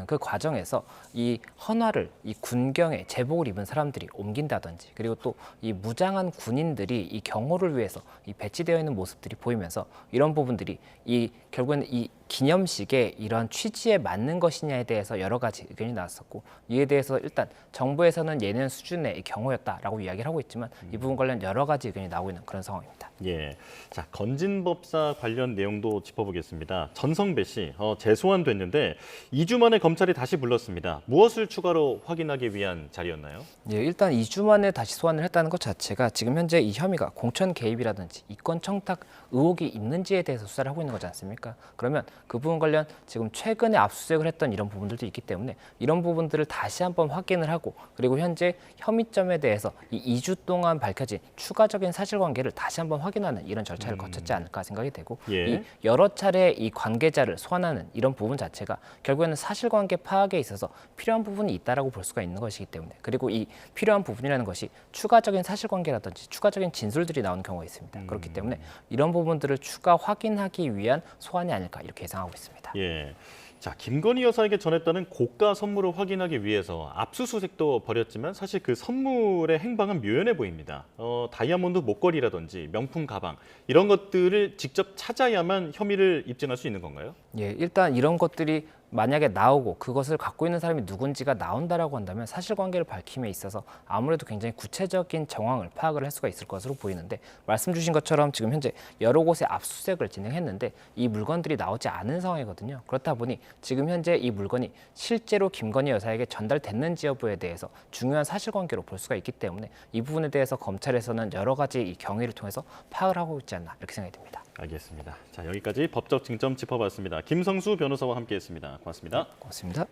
그 과정에서 이 헌화를 이 군경에 제복을 입은 사람들이 옮긴다든지 그리고 또 이 무장한 군인들이 이 경호를 위해서 이 배치되어 있는 모습들이 보이면서 이런 부분들이 이 결국에는 이 기념식의 이런 취지에 맞는 것이냐에 대해서 여러 가지 의견이 나왔었고 이에 대해서 일단 정부에서는 예년 수준의 경호였다라고 이야기를 하고 있지만 이 부분 관련 여러 가지 의견이 나오고 있는 그런 상황입니다. 예, 자 건진법사 관련 내용도 짚어보겠습니다. 전성배 씨 재소환됐는데 2주 만에 검찰이 다시 불렀습니다. 무엇을 추가로 확인하기 위한 자리였나요? 예, 일단 2주 만에 다시 소환을 했다는 것 자체가 지금 현재 이 혐의가 공천 개입이라든지 이권 청탁 의혹이 있는지에 대해서 수사를 하고 있는 거지 않습니까? 그러면 그 부분 관련 지금 최근에 압수수색을 했던 이런 부분들도 있기 때문에 이런 부분들을 다시 한번 확인을 하고 그리고 현재 혐의점에 대해서 이 2주 동안 밝혀진 추가적인 사실관계를 다시 한번 확인하는 이런 절차를 거쳤지 않을까 생각이 되고 예. 이 여러 차례 이 관계자를 소환하는 이런 부분 자체가 결국에는 사실관계 파악에 있어서 필요한 부분이 있다라고 볼 수가 있는 것이기 때문에 그리고 이 필요한 부분이라는 것이 추가적인 사실관계라든지 추가적인 진술들이 나오는 경우가 있습니다. 그렇기 때문에 이런 부분들을 추가 확인하기 위한 소환이 아닐까 이렇게 예상하고 있습니다. 예. 자, 김건희 여사에게 전했다는 고가 선물을 확인하기 위해서 압수수색도 벌였지만 사실 그 선물의 행방은 묘연해 보입니다. 다이아몬드 목걸이라든지 명품 가방 이런 것들을 직접 찾아야만 혐의를 입증할 수 있는 건가요? 예, 일단 이런 것들이 만약에 나오고 그것을 갖고 있는 사람이 누군지가 나온다라고 한다면 사실관계를 밝힘에 있어서 아무래도 굉장히 구체적인 정황을 파악을 할 수가 있을 것으로 보이는데 말씀 주신 것처럼 지금 현재 여러 곳에 압수수색을 진행했는데 이 물건들이 나오지 않은 상황이거든요. 그렇다 보니 지금 현재 이 물건이 실제로 김건희 여사에게 전달됐는지 여부에 대해서 중요한 사실관계로 볼 수가 있기 때문에 이 부분에 대해서 검찰에서는 여러 가지 이 경위를 통해서 파악을 하고 있지 않나 이렇게 생각이 듭니다. 알겠습니다. 자, 여기까지 법적 쟁점 짚어봤습니다. 김성수 변호사와 함께했습니다. 고맙습니다. 고맙습니다.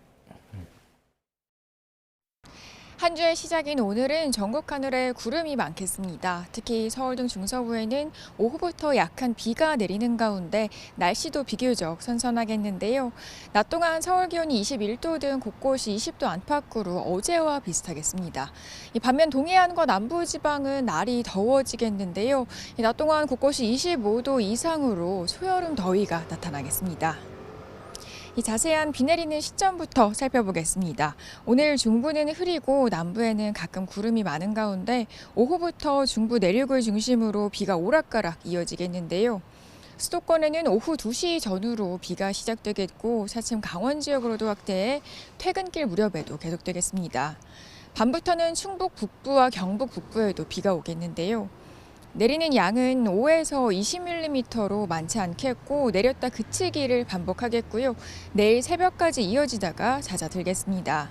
한 주의 시작인 오늘은 전국 하늘에 구름이 많겠습니다. 특히 서울 등 중서부에는 오후부터 약한 비가 내리는 가운데 날씨도 비교적 선선하겠는데요. 낮 동안 서울 기온이 21도 등 곳곳이 20도 안팎으로 어제와 비슷하겠습니다. 반면 동해안과 남부지방은 날이 더워지겠는데요. 낮 동안 곳곳이 25도 이상으로 초여름 더위가 나타나겠습니다. 이 자세한 비 내리는 시점부터 살펴보겠습니다. 오늘 중부는 흐리고 남부에는 가끔 구름이 많은 가운데 오후부터 중부 내륙을 중심으로 비가 오락가락 이어지겠는데요. 수도권에는 오후 2시 전후로 비가 시작되겠고 차츰 강원 지역으로도 확대해 퇴근길 무렵에도 계속되겠습니다. 밤부터는 충북 북부와 경북 북부에도 비가 오겠는데요. 내리는 양은 5에서 20mm로 많지 않겠고 내렸다 그치기를 반복하겠고요. 내일 새벽까지 이어지다가 잦아들겠습니다.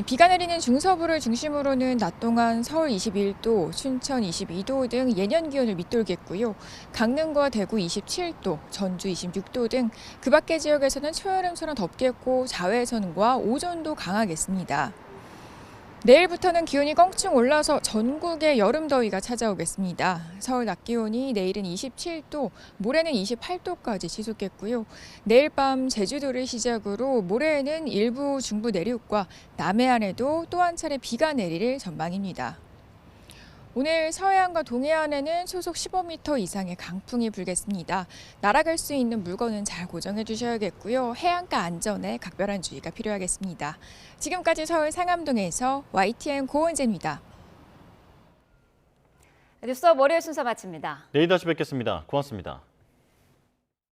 비가 내리는 중서부를 중심으로는 낮 동안 서울 21도, 춘천 22도 등 예년 기온을 밑돌겠고요. 강릉과 대구 27도, 전주 26도 등 그 밖의 지역에서는 초여름처럼 덥겠고 자외선과 오존도 강하겠습니다. 내일부터는 기온이 껑충 올라서 전국에 여름 더위가 찾아오겠습니다. 서울 낮 기온이 내일은 27도, 모레는 28도까지 지속했고요. 내일 밤 제주도를 시작으로 모레에는 일부 중부 내륙과 남해안에도 또 한 차례 비가 내릴 전망입니다. 오늘 서해안과 동해안에는 소속 15m 이상의 강풍이 불겠습니다. 날아갈 수 있는 물건은 잘 고정해 주셔야겠고요. 해안가 안전에 각별한 주의가 필요하겠습니다. 지금까지 서울 상암동에서 YTN 고은재입니다. 뉴스업 월요일 순서 마칩니다. 내일 다시 뵙겠습니다. 고맙습니다.